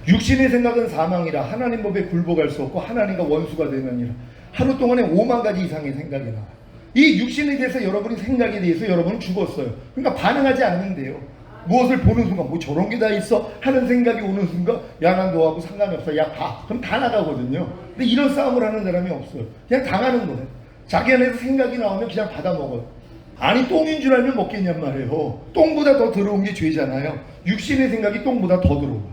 육신의 생각은 사망이라 하나님 법에 굴복할 수 없고 하나님과 원수가 되느니라. 하루 동안에 5만 가지 이상의 생각이 나와요. 이 육신에 대해서 여러분이 생각에 대해서 여러분은 죽었어요. 그러니까 반응하지 않으면 돼요. 무엇을 보는 순간 뭐 저런 게 다 있어 하는 생각이 오는 순간 야 난 너하고 상관이 없어. 야 가. 그럼 다 나가거든요. 근데 이런 싸움을 하는 사람이 없어요. 그냥 당하는 거예요. 자기 안에서 생각이 나오면 그냥 받아 먹어요. 아니 똥인 줄 알면 먹겠냔 말이에요. 똥보다 더 더러운 게 죄잖아요. 육신의 생각이 똥보다 더 더러워.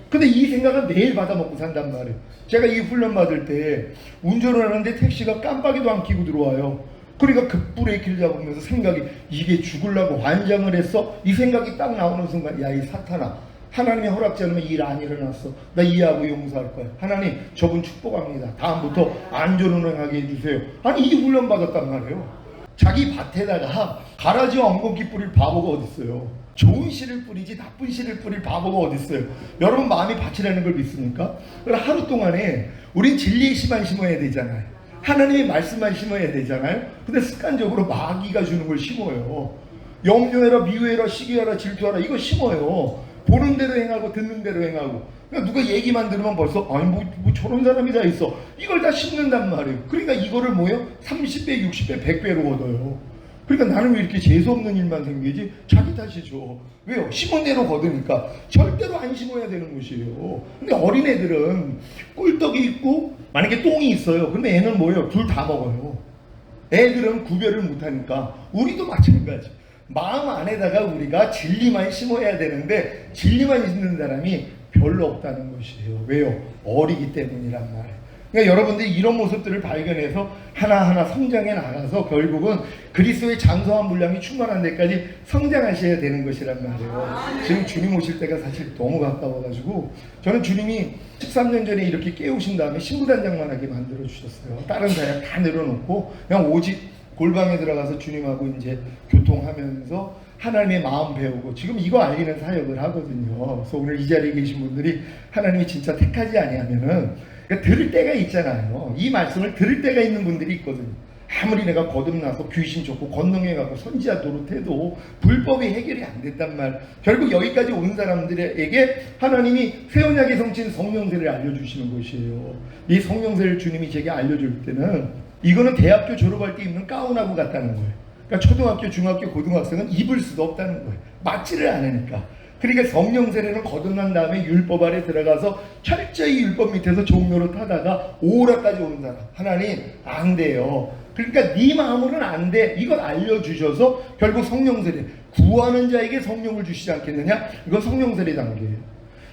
근데 이 생각은 매일 받아 먹고 산단 말이에요. 제가 이 훈련 받을 때 운전을 하는데 택시가 깜빡이도 안 켜고 들어와요. 그러니까 급브레이크를 잡으면서 생각이 이게 죽으려고 환장을 했어? 이 생각이 딱 나오는 순간 야 이 사탄아, 하나님이 허락지 않으면 일 안 일어났어. 나 이해하고 용서할 거야. 하나님 저분 축복합니다. 다음부터 안전운행하게 해주세요. 아니 이 훈련 받았단 말이에요. 자기 밭에다가 가라지와 엉겅퀴 뿌릴 바보가 어딨어요. 좋은 씨를 뿌리지 나쁜 씨를 뿌릴 바보가 어딨어요. 여러분 마음이 밭이라는 걸 믿습니까? 그럼 하루 동안에 우린 진리의 씨만 심어야 되잖아요. 하나님의 말씀만 심어야 되잖아요. 근데 습관적으로 마귀가 주는 걸 심어요. 염려해라, 미워해라, 시기하라, 질투하라 이거 심어요. 보는 대로 행하고 듣는 대로 행하고. 그러니까 누가 얘기만 들으면 벌써 아니 뭐 저런 사람이 다 있어. 이걸 다 심는단 말이에요. 그러니까 이거를 뭐예요? 30배, 60배, 100배로 얻어요. 그러니까 나는 왜 이렇게 재수없는 일만 생기지? 자기 탓이죠. 왜요? 심은 대로 거두니까. 절대로 안 심어야 되는 것이에요. 근데 어린애들은 꿀떡이 있고 만약에 똥이 있어요. 근데 애는 뭐예요? 둘 다 먹어요. 애들은 구별을 못하니까. 우리도 마찬가지. 마음 안에다가 우리가 진리만 심어야 되는데 진리만 있는 사람이 별로 없다는 것이에요. 왜요? 어리기 때문이란 말이에요. 그러니까 여러분들이 이런 모습들을 발견해서 하나하나 성장해 나가서 결국은 그리스도의 장성한 분량이 충만한 데까지 성장하셔야 되는 것이란 말이에요. 지금 주님 오실 때가 사실 너무 가까워가지고 저는 주님이 13년 전에 이렇게 깨우신 다음에 신부단장만 하게 만들어 주셨어요. 다른 사역 다 내려놓고 그냥 오직 골방에 들어가서 주님하고 이제 교통하면서 하나님의 마음 배우고 지금 이거 알리는 사역을 하거든요. 그래서 오늘 이 자리에 계신 분들이 하나님이 진짜 택하지 아니하면은 그러니까 들을 때가 있잖아요. 이 말씀을 들을 때가 있는 분들이 있거든요. 아무리 내가 거듭나서 귀신 쫓고 권능해가고 선지자 노릇해도 불법이 해결이 안 됐단 말. 결국 여기까지 온 사람들에게 하나님이 새 언약의 성취인 성령세를 알려주시는 것이에요. 이 성령세를 주님이 제게 알려줄 때는 이거는 대학교 졸업할 때 입는 가운하고 같다는 거예요. 그러니까 초등학교, 중학교, 고등학생은 입을 수도 없다는 거예요. 맞지를 않으니까. 그러니까 성령 세례는 거듭난 다음에 율법 아래 들어가서 철저히 율법 밑에서 종로로 타다가 오라까지 오는 사람. 하나님 안 돼요. 그러니까 네 마음으로는 안 돼. 이걸 알려주셔서 결국 성령 세례. 구하는 자에게 성령을 주시지 않겠느냐? 이건 성령 세례 단계예요.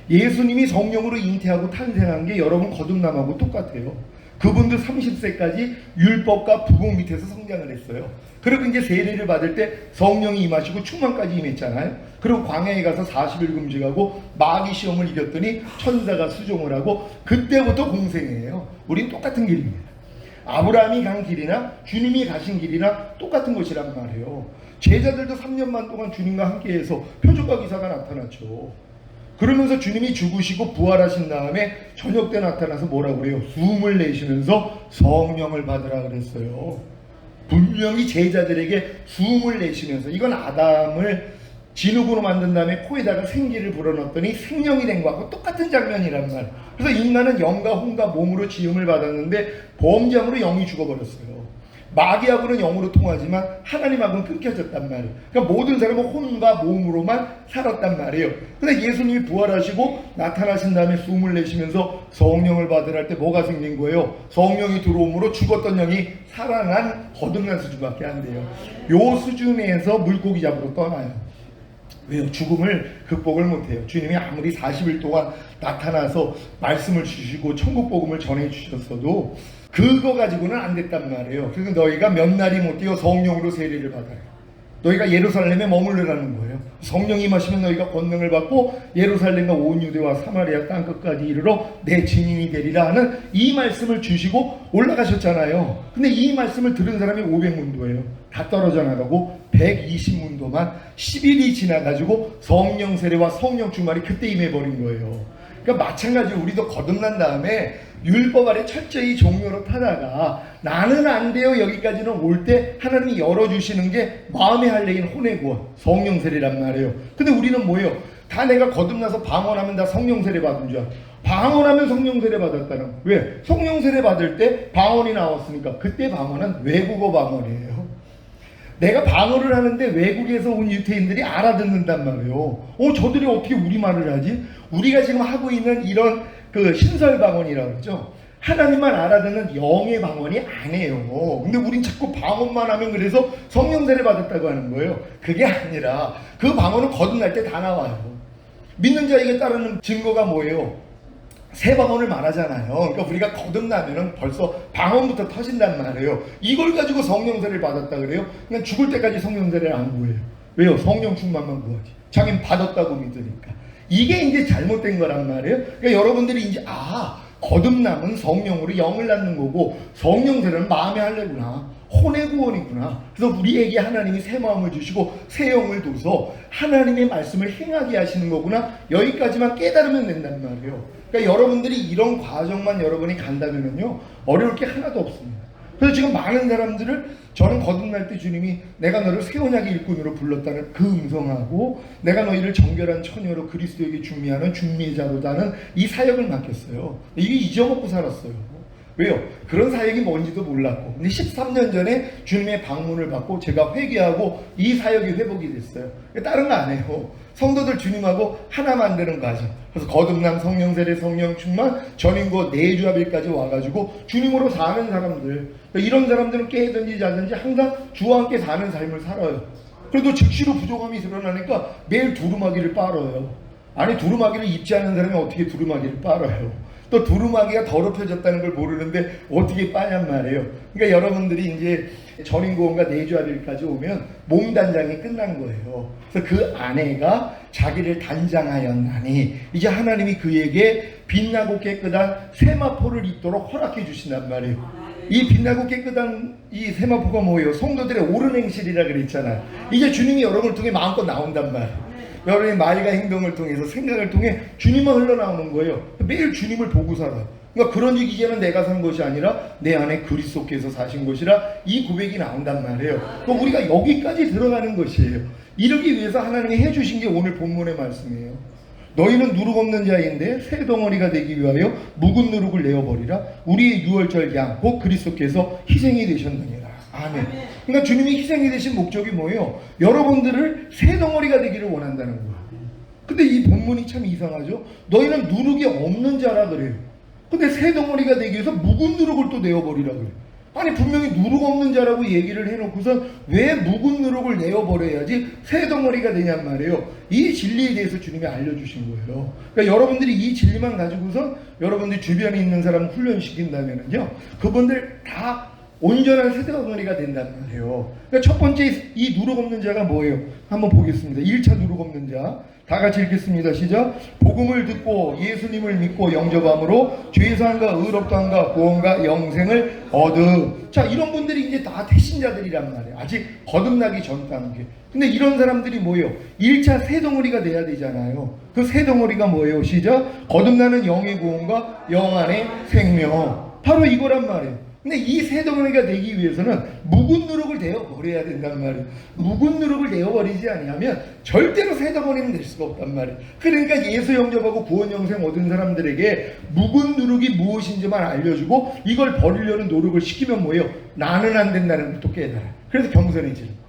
예수님이 성령으로 잉태하고 탄생한 게 여러분 거듭남하고 똑같아요. 그분도 30세까지 율법과 부복 밑에서 성장을 했어요. 그리고 이제 세례를 받을 때 성령이 임하시고 충만까지 임했잖아요. 그리고 광야에 가서 40일 금식하고 마귀 시험을 이겼더니 천사가 수종을 하고 그때부터 공생이에요. 우린 똑같은 길입니다. 아브라함이 간 길이나 주님이 가신 길이나 똑같은 것이란 말이에요. 제자들도 3년만 동안 주님과 함께해서 표적과 기사가 나타났죠. 그러면서 주님이 죽으시고 부활하신 다음에 저녁 때 나타나서 뭐라고 그래요? 숨을 내쉬면서 성령을 받으라 그랬어요. 분명히 제자들에게 숨을 내쉬면서 이건 아담을 진흙으로 만든 다음에 코에다가 생기를 불어넣었더니 생명이 된 거하고 똑같은 장면이란 말. 그래서 인간은 영과 혼과 몸으로 지음을 받았는데 범죄함으로 영이 죽어버렸어요. 마귀하고는 영으로 통하지만 하나님하고는 끊겨졌단 말이에요. 그러니까 모든 사람은 혼과 몸으로만 살았단 말이에요. 근데 예수님이 부활하시고 나타나신 다음에 숨을 내쉬면서 성령을 받으라 할 때 뭐가 생긴 거예요? 성령이 들어옴으로 죽었던 영이 살아난 거듭난 수준밖에 안 돼요. 요 수준에서 물고기 잡으러 떠나요. 왜요? 죽음을 극복을 못해요. 주님이 아무리 40일 동안 나타나서 말씀을 주시고 천국 복음을 전해 주셨어도 그거 가지고는 안 됐단 말이에요. 그래서 너희가 몇 날이 못 뛰어 성령으로 세례를 받아요. 너희가 예루살렘에 머물르라는 거예요. 성령이 임하시면 너희가 권능을 받고 예루살렘과 온 유대와 사마리아 땅끝까지 이르러 내 증인이 되리라 하는 이 말씀을 주시고 올라가셨잖아요. 근데 이 말씀을 들은 사람이 500문도예요. 다 떨어져 나가고 120문도만 10일이 지나가지고 성령 세례와 성령 충만이 그때 임해버린 거예요. 그러니까 마찬가지로 우리도 거듭난 다음에 율법 아래 철저히 종로로 타다가 나는 안 돼요 여기까지는 올 때 하나님이 열어주시는 게 마음의 할례인 혼의 구원 성령 세례란 말이에요. 근데 우리는 뭐예요? 다 내가 거듭나서 방언하면 다 성령 세례 받은 줄 알아. 방언하면 성령 세례 받았다는. 왜? 성령 세례 받을 때 방언이 나왔으니까. 그때 방언은 외국어 방언이에요. 내가 방언을 하는데 외국에서 온 유태인들이 알아듣는단 말이에요. 저들이 어떻게 우리말을 하지? 우리가 지금 하고 있는 이런 그 신설 방언이라고 그러죠. 하나님만 알아듣는 영의 방언이 아니에요. 근데 우린 자꾸 방언만 하면 그래서 성령 세례 받았다고 하는 거예요. 그게 아니라 그 방언은 거듭날 때 다 나와요. 믿는 자에게 따르는 증거가 뭐예요? 새 방언을 말하잖아요. 그러니까 우리가 거듭나면은 벌써 방언부터 터진단 말이에요. 이걸 가지고 성령 세례를 받았다 그래요? 그냥 죽을 때까지 성령 세례를 안 구해요. 왜요? 성령 충만만 구하지. 자기는 받았다고 믿으니까. 이게 이제 잘못된 거란 말이에요. 그러니까 여러분들이 이제 거듭남은 성령으로 영을 낳는 거고 성령 세례는 마음의 할례구나. 혼의 구원이구나. 그래서 우리에게 하나님이 새 마음을 주시고 새 영을 둬서 하나님의 말씀을 행하게 하시는 거구나. 여기까지만 깨달으면 된단 말이에요. 그러니까 여러분들이 이런 과정만 여러분이 간다면요 어려울 게 하나도 없습니다. 그래서 지금 많은 사람들을 저는 거듭날 때 주님이 내가 너를 새 언약의 일꾼으로 불렀다는 그 음성하고 내가 너희를 정결한 처녀로 그리스도에게 준미하는 준미자로다는 이 사역을 맡겼어요. 이게 잊어먹고 살았어요. 왜요? 그런 사역이 뭔지도 몰랐고. 근데 13년 전에 주님의 방문을 받고 제가 회개하고 이 사역이 회복이 됐어요. 다른 거 안 해요. 성도들 주님하고 하나 만드는 과정. 그래서 거듭남, 성령 세례, 성령 충만, 전인고 내주합일까지 와가지고 주님으로 사는 사람들, 이런 사람들은 깨든지 자든지 항상 주와 함께 사는 삶을 살아요. 그래도 즉시로 부족함이 드러나니까 매일 두루마기를 빨아요. 아니 두루마기를 입지 않는 사람이 어떻게 두루마기를 빨아요? 또 두루마기가 더럽혀졌다는 걸 모르는데 어떻게 빠냔 말이에요. 그러니까 여러분들이 이제 전인고원과 내주합일까지 오면 몸단장이 끝난 거예요. 그래서 그 아내가 자기를 단장하였나니 이제 하나님이 그에게 빛나고 깨끗한 세마포를 입도록 허락해 주신단 말이에요. 이 빛나고 깨끗한 이 세마포가 뭐예요? 성도들의 옳은 행실이라 그랬잖아요. 이제 주님이 여러분을 통해 마음껏 나온단 말이에요. 여러분의 말과 행동을 통해서 생각을 통해 주님만 흘러나오는 거예요. 매일 주님을 보고 살아요. 그러니까 그런 즉 이제는 내가 산 것이 아니라 내 안에 그리스도께서 사신 것이라 이 고백이 나온단 말이에요. 그럼 우리가 여기까지 들어가는 것이에요. 이러기 위해서 하나님이 해주신 게 오늘 본문의 말씀이에요. 너희는 누룩 없는 자인데 새 덩어리가 되기 위하여 묵은 누룩을 내어버리라. 우리의 유월절 양 곧 그리스도께서 희생이 되셨느니라. 아멘. 그러니까 주님이 희생이 되신 목적이 뭐예요? 여러분들을 새 덩어리가 되기를 원한다는 거예요. 근데 이 본문이 참 이상하죠? 너희는 누룩이 없는 자라 그래요. 근데 새 덩어리가 되기 위해서 묵은 누룩을 또 내어버리라 그래요. 아니 분명히 누룩 없는 자라고 얘기를 해놓고선 왜 묵은 누룩을 내어버려야지 새 덩어리가 되냔 말이에요. 이 진리에 대해서 주님이 알려주신 거예요. 그러니까 여러분들이 이 진리만 가지고선 여러분들 주변에 있는 사람 훈련시킨다면요, 그분들 다 온전한 새 덩어리가 된단 말이에요. 그러니까 첫 번째 이 누룩 없는 자가 뭐예요? 한번 보겠습니다. 1차 누룩 없는 자. 다 같이 읽겠습니다. 시작. 복음을 듣고 예수님을 믿고 영접함으로 죄사함과 의롭다함과 구원과 영생을 얻음. 자, 이런 분들이 이제 다 태신자들이란 말이에요. 아직 거듭나기 전 단계. 근데 이런 사람들이 뭐예요? 1차 새 덩어리가 돼야 되잖아요. 그 새 덩어리가 뭐예요? 시작. 거듭나는 영의 구원과 영 안의 생명. 바로 이거란 말이에요. 근데 이 새 덩어리가 되기 위해서는 묵은 누룩을 내어버려야 된단 말이에요. 묵은 누룩을 내어버리지 아니하면 절대로 새 덩어리는 될 수가 없단 말이에요. 그러니까 예수 영접하고 구원 영생 얻은 사람들에게 묵은 누룩이 무엇인지만 알려주고 이걸 버리려는 노력을 시키면 뭐예요? 나는 안 된다는 걸 또 깨달아요. 그래서 겸손해지는 거예요.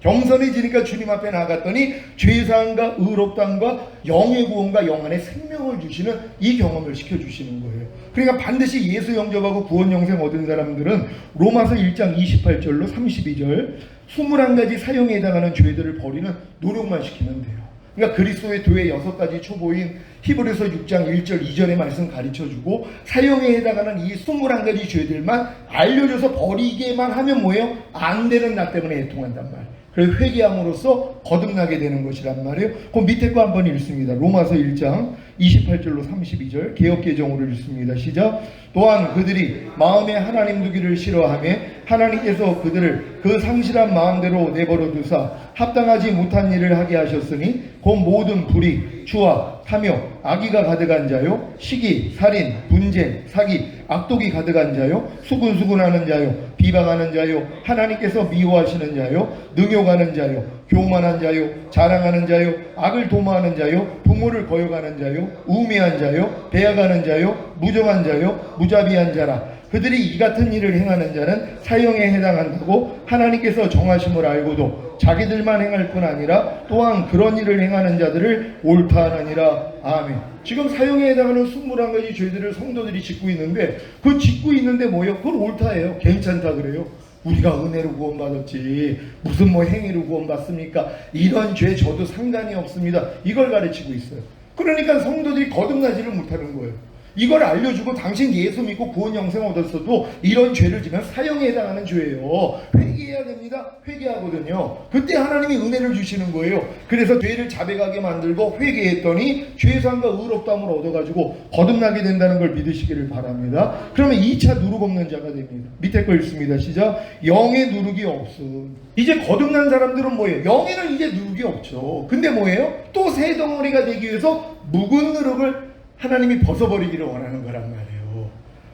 겸손해지니까 주님 앞에 나갔더니 죄사함과 의롭다함과 영의 구원과 영 안에 생명을 주시는 이 경험을 시켜주시는 거예요. 그러니까 반드시 예수 영접하고 구원 영생 얻은 사람들은 로마서 1장 28절로 32절 21가지 사형에 해당하는 죄들을 버리는 노력만 시키면 돼요. 그러니까 그리스도의 교회 6가지 초보인 히브리서 6장 1절 2절의 말씀 가르쳐주고 사형에 해당하는 이 21가지 죄들만 알려줘서 버리게만 하면 뭐예요? 안 되는 나 때문에 애통한단 말이에요. 그래서 회개함으로써 거듭나게 되는 것이란 말이에요. 그 밑에 거 한번 읽습니다. 로마서 1장 28절로 32절 개역개정으로 읽습니다. 시작. 또한 그들이 마음에 하나님 두기를 싫어하며 하나님께서 그들을 그 상실한 마음대로 내버려 두사 합당하지 못한 일을 하게 하셨으니 곧 모든 불의, 추악, 탐욕, 악의가 가득한 자요 시기, 살인, 분쟁, 사기, 악독이 가득한 자요 수군수군하는 자요 비방하는 자요 하나님께서 미워하시는 자요 능욕하는 자요 교만한 자요 자랑하는 자요 악을 도모하는 자요 부모를 거역하는 자요 우매한 자요 배약하는 자요 무정한 자요 무자비한 자라. 그들이 이 같은 일을 행하는 자는 사형에 해당한다고 하나님께서 정하심을 알고도 자기들만 행할 뿐 아니라 또한 그런 일을 행하는 자들을 옳다 하느니라. 아멘. 지금 사형에 해당하는 21가지 죄들을 성도들이 짓고 있는데 그 짓고 있는데 뭐예요? 그건 옳다예요. 괜찮다 그래요. 우리가 은혜로 구원받았지 무슨 뭐 행위로 구원받습니까? 이런 죄 저도 상관이 없습니다. 이걸 가르치고 있어요. 그러니까 성도들이 거듭나지를 못하는 거예요. 이걸 알려주고 당신 예수 믿고 구원 영생 얻었어도 이런 죄를 지면 사형에 해당하는 죄예요. 회개해야 됩니다. 회개하거든요. 그때 하나님이 은혜를 주시는 거예요. 그래서 죄를 자백하게 만들고 회개했더니 죄사함과 의롭다함을 얻어가지고 거듭나게 된다는 걸 믿으시기를 바랍니다. 그러면 2차 누룩 없는 자가 됩니다. 밑에 거 읽습니다. 시작. 영의 누룩이 없음. 이제 거듭난 사람들은 뭐예요? 영에는 이제 누룩이 없죠. 근데 뭐예요? 또 새 덩어리가 되기 위해서 묵은 누룩을 하나님이 벗어버리기를 원하는 거란 말이에요.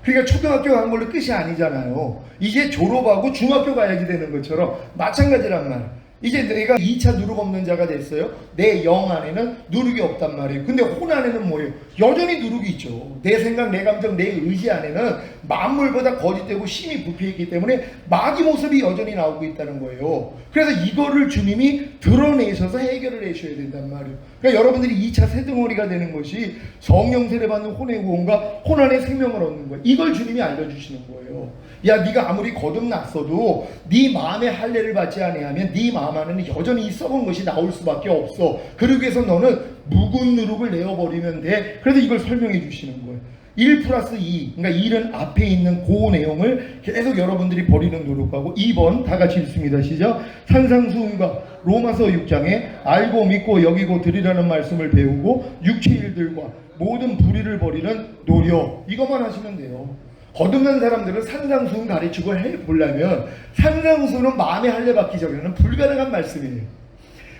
그러니까 초등학교 간 걸로 끝이 아니잖아요. 이제 졸업하고 중학교 가야지 되는 것처럼 마찬가지란 말. 이제 내가 2차 누룩 없는 자가 됐어요. 내 영 안에는 누룩이 없단 말이에요. 근데 혼 안에는 뭐예요? 여전히 누룩이 있죠. 내 생각, 내 감정, 내 의지 안에는 만물보다 거짓되고 심히 부패했기 때문에 마귀 모습이 여전히 나오고 있다는 거예요. 그래서 이거를 주님이 드러내셔서 해결을 해주셔야 된단 말이에요. 그러니까 여러분들이 2차 새덩어리가 되는 것이 성령 세례 받는 혼의 구원과 혼 안에 생명을 얻는 거예요. 이걸 주님이 알려주시는 거예요. 야, 네가 아무리 거듭났어도 네 마음의 할례를 받지 아니하면 네 마음 안에는 여전히 썩은 것이 나올 수밖에 없어. 그러기 위해서 너는 묵은 누룩을 내어버리면 돼. 그래서 이걸 설명해 주시는 거예요. 1 플러스 2, 그러니까 1은 앞에 있는 그 내용을 계속 여러분들이 버리는 노력하고. 2번 다 같이 읽습니다. 시작. 산상수훈과 로마서 6장에 알고 믿고 여기고 드리라는 말씀을 배우고 육체 일들과 모든 불의를 버리는 노력, 이것만 하시면 돼요. 거듭난 사람들은 산상수훈 가르치고 해보려면 산상수훈은 마음의 할례 받기 전에는 불가능한 말씀이에요.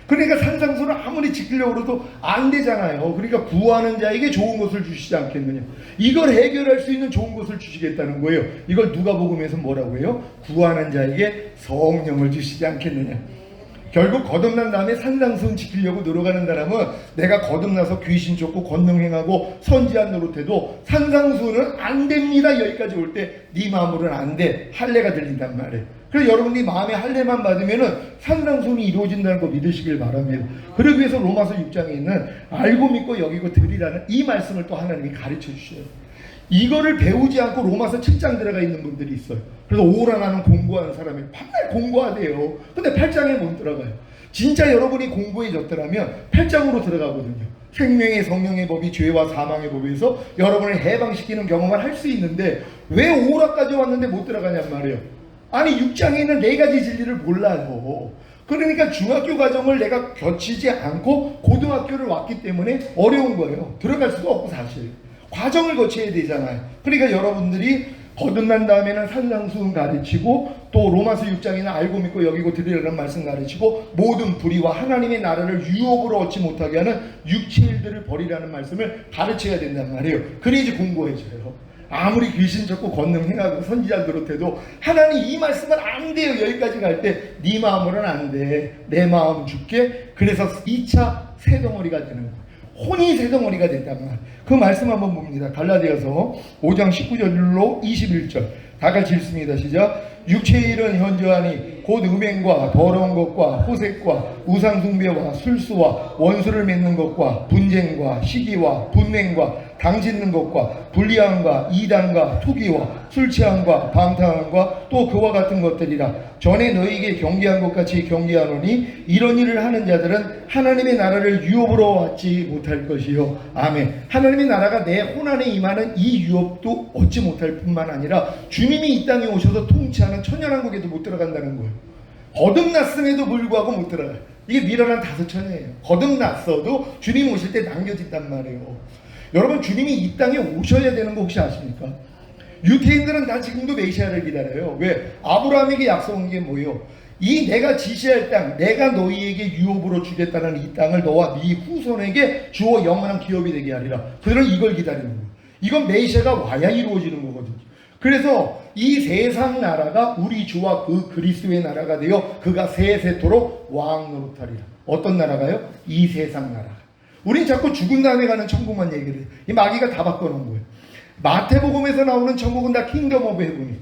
그러니까 산상수훈을 아무리 지키려고 해도 안 되잖아요. 그러니까 구하는 자에게 좋은 것을 주시지 않겠느냐. 이걸 해결할 수 있는 좋은 것을 주시겠다는 거예요. 이걸 누가복음에서 뭐라고 해요? 구하는 자에게 성령을 주시지 않겠느냐. 결국 거듭난 다음에 산상수훈 지키려고 노력하는 사람은 내가 거듭나서 귀신 쫓고 권능 행하고 선지한 노릇해도 산상수훈은 안 됩니다. 여기까지 올 때 네 마음으로는 안 돼. 할례가 들린단 말이에요. 그래서 여러분이 마음의 할례만 받으면은 산상수훈이 이루어진다는 거 믿으시길 바랍니다. 그러기 위해서 로마서 6장에 있는 알고 믿고 여기고 드리라는 이 말씀을 또 하나님이 가르쳐 주셔요. 이거를 배우지 않고 로마서 7장 들어가 있는 분들이 있어요. 그래서 오라 나는 공부하는 사람이 맨날 공부하대요. 근데 8장에 못 들어가요. 진짜 여러분이 공부해졌더라면 8장으로 들어가거든요. 생명의 성령의 법이 죄와 사망의 법에서 여러분을 해방시키는 경험을 할 수 있는데 왜 오라까지 왔는데 못 들어가냔 말이에요. 아니 6장에 있는 4가지 진리를 몰라요. 그러니까 중학교 과정을 내가 거치지 않고 고등학교를 왔기 때문에 어려운 거예요. 들어갈 수가 없고 사실. 과정을 거쳐야 되잖아요. 그러니까 여러분들이 거듭난 다음에는 산상수훈 가르치고 또 로마서 6장에는 알고 믿고 여기고 드리라는 말씀 가르치고 모든 불의와 하나님의 나라를 유업으로 얻지 못하게 하는 육체 일들을 버리라는 말씀을 가르쳐야 된단 말이에요. 그래야지 공부해져요. 아무리 귀신 쫓고 권능 행하고 선지자 노릇해도 하나님 이 말씀은 안 돼요. 여기까지 갈 때 네 마음으로는 안 돼. 내 마음 줄게. 그래서 2차 새덩어리가 되는 거예요. 혼이 새덩어리가 됐단 말. 그 말씀 한번 봅니다. 갈라디아서 5장 19절로 21절 다 같이 읽습니다. 시작. 육체의 일은 현저하니 곧 음행과 더러운 것과 호색과 우상숭배와 술수와 원수를 맺는 것과 분쟁과 시기와 분냉과 당짓는 것과 불리함과 이단과 투기와 술취함과 방탕함과 또 그와 같은 것들이라. 전에 너희에게 경계한 것 같이 경계하노니 이런 일을 하는 자들은 하나님의 나라를 유업으로 받지 못할 것이요. 아멘. 하나님의 나라가 내 혼안에 임하는 이 유업도 얻지 못할 뿐만 아니라 주님이 이 땅에 오셔서 통치하는 천년왕국에도 못 들어간다는 거예요. 거듭났음에도 불구하고 못 들어가요. 이게 미련한 다섯천이에요. 거듭났어도 주님 오실 때 남겨진단 말이에요. 여러분, 주님이 이 땅에 오셔야 되는 거 혹시 아십니까? 유대인들은 다 지금도 메시아를 기다려요. 왜? 아브라함에게 약속한 게 뭐예요? 이 내가 지시할 땅, 내가 너희에게 유업으로 주겠다는 이 땅을 너와 네 후손에게 주어 영원한 기업이 되게 하리라. 그들은 이걸 기다리는 거예요. 이건 메시아가 와야 이루어지는 거거든요. 그래서 이 세상 나라가 우리 주와 그 그리스도의 나라가 되어 그가 세세토록 왕 노릇하리라. 어떤 나라가요? 이 세상 나라. 우린 자꾸 죽은 다음에 가는 천국만 얘기를 해요. 이 마귀가 다 바꿔놓은 거예요. 마태복음에서 나오는 천국은 다 킹덤 오브 헤븐이에요.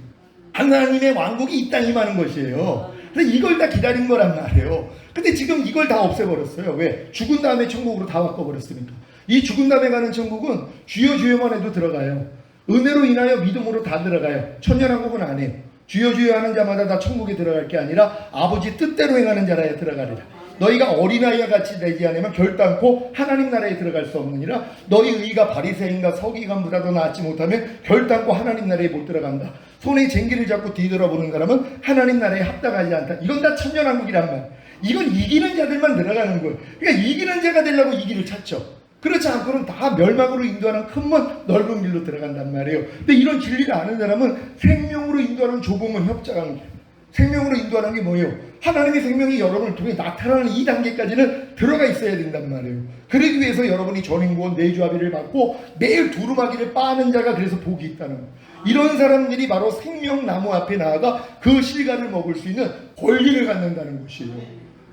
하나님의 왕국이 이 땅에 임하는 것이에요. 그래서 이걸 다 기다린 거란 말이에요. 근데 지금 이걸 다 없애버렸어요. 왜? 죽은 다음에 천국으로 다 바꿔버렸으니까. 이 죽은 다음에 가는 천국은 주여 주여만 해도 들어가요. 은혜로 인하여 믿음으로 다 들어가요. 천년왕국은 안 해요. 주여 주여 하는 자마다 다 천국에 들어갈 게 아니라 아버지 뜻대로 행하는 자라야 들어가리라. 너희가 어린아이와 같이 되지 않으면 결단코 하나님 나라에 들어갈 수 없느니라. 너희 의가 바리새인과 서기관보다도 낫지 못하면 결단코 하나님 나라에 못 들어간다. 손에 쟁기를 잡고 뒤돌아보는 사람은 하나님 나라에 합당하지 않다. 이건 다 천년왕국이란 말. 이건 이기는 자들만 들어가는 거예요. 그러니까 이기는 자가 되려고 이 길을 찾죠. 그렇지 않고는 다 멸망으로 인도하는 큰 문 넓은 길로 들어간단 말이에요. 근데 이런 진리를 아는 사람은 생명으로 인도하는 좁은 문 협착하는 길. 생명으로 인도하는 게 뭐예요? 하나님의 생명이 여러분을 통해 나타나는 이 단계까지는 들어가 있어야 된단 말이에요. 그러기 위해서 여러분이 전인구원 내주아비를 받고 매일 두루마기를 빠는 자가 그래서 복이 있다는 거예요. 이런 사람들이 바로 생명나무 앞에 나아가 그 실과를 먹을 수 있는 권리를 갖는다는 것이에요.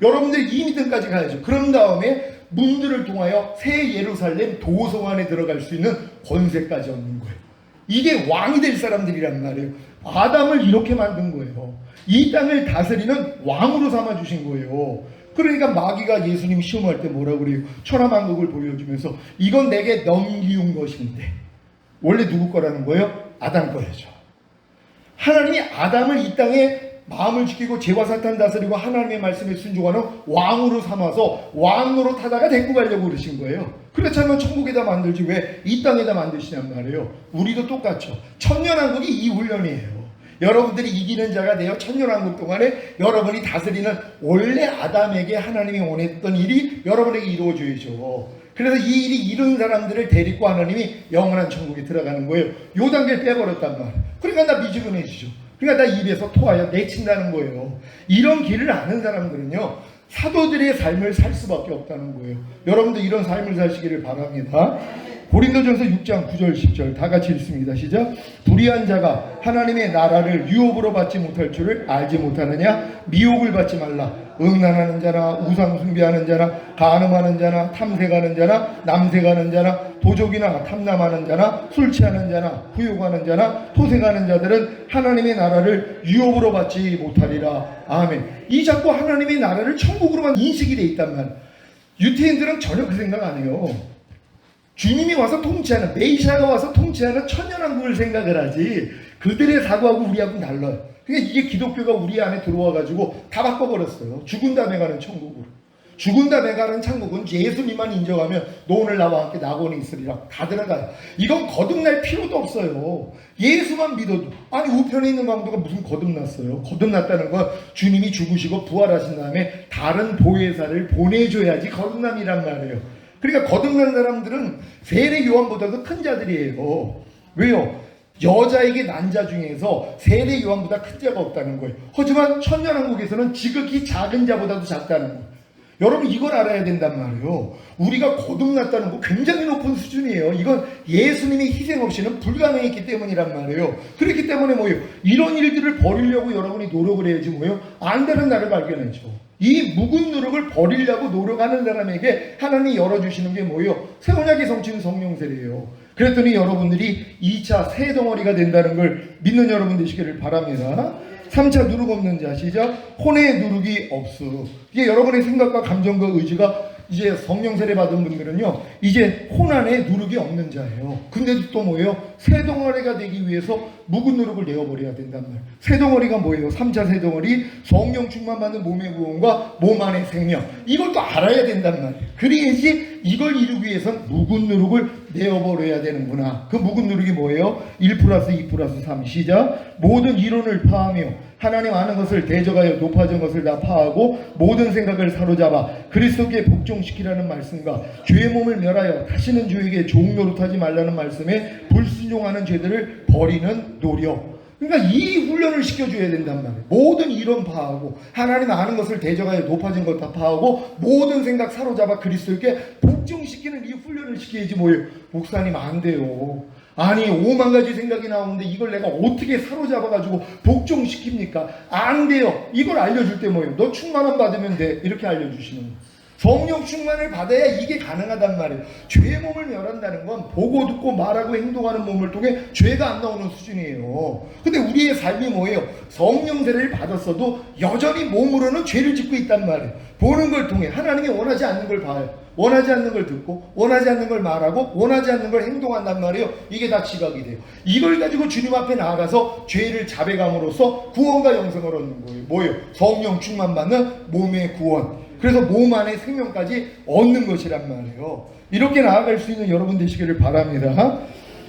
여러분들 이 믿음까지 가야죠. 그런 다음에 문들을 통하여 새 예루살렘 도성 안에 들어갈 수 있는 권세까지 얻는 거예요. 이게 왕이 될 사람들이란 말이에요. 아담을 이렇게 만든 거예요. 이 땅을 다스리는 왕으로 삼아주신 거예요. 그러니까 마귀가 예수님 시험할 때 뭐라고 그래요? 천하만국을 보여주면서 이건 내게 넘기운 것인데, 원래 누구 거라는 거예요? 아담 거야죠. 하나님이 아담을 이 땅에 마음을 지키고 죄와 사탄 다스리고 하나님의 말씀에 순종하는 왕으로 삼아서 왕으로 타다가 데리고 가려고 그러신 거예요. 그렇다면 천국에다 만들지 왜 이 땅에다 만드시냔 말이에요. 우리도 똑같죠. 천년왕국이 이 훈련이에요. 여러분들이 이기는 자가 되어 천년왕국 동안에 여러분이 다스리는 원래 아담에게 하나님이 원했던 일이 여러분에게 이루어져야죠. 그래서 이 일이 이룬 사람들을 데리고 하나님이 영원한 천국에 들어가는 거예요. 요 단계를 빼버렸단 말이에요. 그러니까 나 미지근해지죠. 그러니까 나 입에서 토하여 내친다는 거예요. 이런 길을 아는 사람들은요, 사도들의 삶을 살 수밖에 없다는 거예요. 여러분도 이런 삶을 사시기를 바랍니다. 고린도전서 6장 9절 10절 다 같이 읽습니다. 시작. 불의한 자가 하나님의 나라를 유업으로 받지 못할 줄을 알지 못하느냐? 미혹을 받지 말라. 음란하는 자나 우상 숭배하는 자나 간음하는 자나 탐색하는 자나 남색하는 자나 도적이나 탐남하는 자나 술 취하는 자나 후욕하는 자나 토색하는 자들은 하나님의 나라를 유업으로 받지 못하리라. 아멘. 이 자꾸 하나님의 나라를 천국으로만 인식이 돼 있단 말이에요. 유태인들은 전혀 그 생각 안 해요. 주님이 와서 통치하는, 메시아가 와서 통치하는 천년왕국을 생각을 하지, 그들의 사고하고 우리하고는 달라요. 그러니까 이게 기독교가 우리 안에 들어와가지고 다 바꿔버렸어요. 죽은 다음에 가는 천국으로. 죽은 다음에 가는 천국은 예수님만 인정하면 너 오늘 나와 함께 낙원에 있으리라 다 들어가요. 이건 거듭날 필요도 없어요. 예수만 믿어도. 아니 우편에 있는 강도가 무슨 거듭났어요. 거듭났다는 건 주님이 죽으시고 부활하신 다음에 다른 보혜사를 보내줘야지 거듭남이란 말이에요. 그러니까 거듭난 사람들은 세례 요한보다도 큰 자들이에요. 왜요? 여자에게 난 자 중에서 세례 요한보다 큰 자가 없다는 거예요. 하지만 천년왕국에서는 지극히 작은 자보다도 작다는 거예요. 여러분 이걸 알아야 된단 말이에요. 우리가 거듭났다는 거 굉장히 높은 수준이에요. 이건 예수님의 희생 없이는 불가능했기 때문이란 말이에요. 그렇기 때문에 뭐예요? 이런 일들을 버리려고 여러분이 노력을 해야지 뭐예요? 안 되는 나를 발견했죠. 이 묵은 누룩을 버리려고 노력하는 사람에게 하나님이 열어주시는 게 뭐예요? 새 언약의 성취는 성령 세례예요. 그랬더니 여러분들이 2차 새 덩어리가 된다는 걸 믿는 여러분 되시기를 바랍니다. 3차 누룩 없는 자 시작. 혼의 누룩이 없어. 이게 여러분의 생각과 감정과 의지가 이제 성령 세례 받은 분들은요, 이제 혼 안에 누룩이 없는 자예요. 근데도 또 뭐예요? 새 덩어리가 되기 위해서 묵은 누룩을 내어버려야 된단 말이에요. 새 덩어리가 뭐예요? 3차 새 덩어리, 성령 충만 받는 몸의 구원과 몸 안의 생명. 이것도 알아야 된단 말이에요. 그래야지 이걸 이루기 위해선 묵은 누룩을 내어버려야 되는구나. 그 묵은 누룩이 뭐예요? 1 플러스 2 플러스 3 시작. 모든 이론을 파하며 하나님 아는 것을 대적하여 높아진 것을 다 파하고 모든 생각을 사로잡아 그리스도께 복종시키라는 말씀과 죄의 몸을 멸하여 다시는 주에게 종노릇 하지 말라는 말씀에 불순종하는 죄들을 버리는 노력. 그러니까 이 훈련을 시켜줘야 된단 말이에요. 모든 이론 파하고 하나님 아는 것을 대적하여 높아진 것 다 파하고 모든 생각 사로잡아 그리스도께 복종시키는 이 훈련을 시켜야지 뭐예요? 목사님 안 돼요. 아니 5만 가지 생각이 나오는데 이걸 내가 어떻게 사로잡아가지고 복종시킵니까? 안 돼요. 이걸 알려줄 때 뭐예요? 너 충만함 받으면 돼. 이렇게 알려주시는 거예요. 성령 충만을 받아야 이게 가능하단 말이에요. 죄의 몸을 멸한다는 건 보고 듣고 말하고 행동하는 몸을 통해 죄가 안 나오는 수준이에요. 근데 우리의 삶이 뭐예요? 성령 세례를 받았어도 여전히 몸으로는 죄를 짓고 있단 말이에요. 보는 걸 통해 하나님이 원하지 않는 걸 봐요. 원하지 않는 걸 듣고 원하지 않는 걸 말하고 원하지 않는 걸 행동한단 말이에요. 이게 다 지각이 돼요. 이걸 가지고 주님 앞에 나아가서 죄를 자백함으로써 구원과 영생을 얻는 거예요. 뭐예요? 성령 충만 받는 몸의 구원. 그래서 몸 안에 생명까지 얻는 것이란 말이에요. 이렇게 나아갈 수 있는 여러분 되시기를 바랍니다.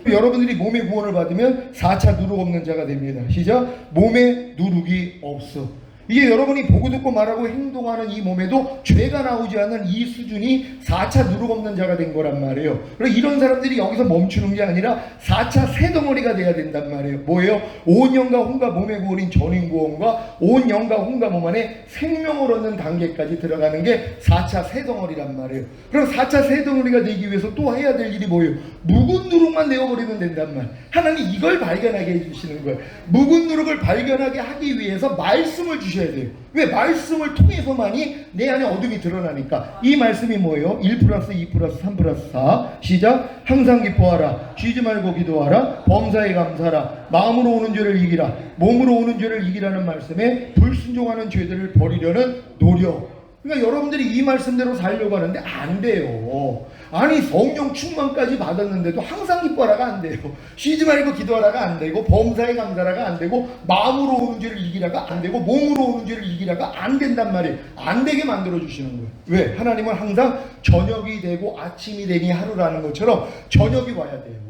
여러분들이 몸의 구원을 받으면 4차 누룩 없는 자가 됩니다. 시작. 몸에 누룩이 없어. 이게 여러분이 보고 듣고 말하고 행동하는 이 몸에도 죄가 나오지 않는 이 수준이 4차 누룩 없는 자가 된 거란 말이에요. 그래서 이런 사람들이 여기서 멈추는 게 아니라 4차 새덩어리가 돼야 된단 말이에요. 뭐예요? 온 영과 혼과 몸의 구원인 전인구원과 온 영과 혼과 몸 안에 생명을 얻는 단계까지 들어가는 게 4차 새덩어리란 말이에요. 그럼 4차 새덩어리가 되기 위해서 또 해야 될 일이 뭐예요? 묵은 누룩만 내어버리면 된단 말. 하나님 이걸 발견하게 해주시는 거예요. 묵은 누룩을 발견하게 하기 위해서 말씀을 주셔야 돼요. 왜? 말씀을 통해서만이 내 안에 어둠이 드러나니까. 이 말씀이 뭐예요? 1 플러스 2 플러스 3 플러스 4 시작. 항상 기뻐하라. 쉬지 말고 기도하라. 범사에 감사하라. 마음으로 오는 죄를 이기라. 몸으로 오는 죄를 이기라는 말씀에 불순종하는 죄들을 버리려는 노력. 그러니까 여러분들이 이 말씀대로 살려고 하는데 안 돼요. 아니 성령 충만까지 받았는데도 항상 기뻐하라가 안 돼요. 쉬지 말고 기도하라가 안 되고 범사에 감사하라가 안 되고 마음으로 오는 죄를 이기라가 안 되고 몸으로 오는 죄를 이기라가 안 된단 말이에요. 안 되게 만들어 주시는 거예요. 왜? 하나님은 항상 저녁이 되고 아침이 되니 하루라는 것처럼 저녁이 와야 돼요.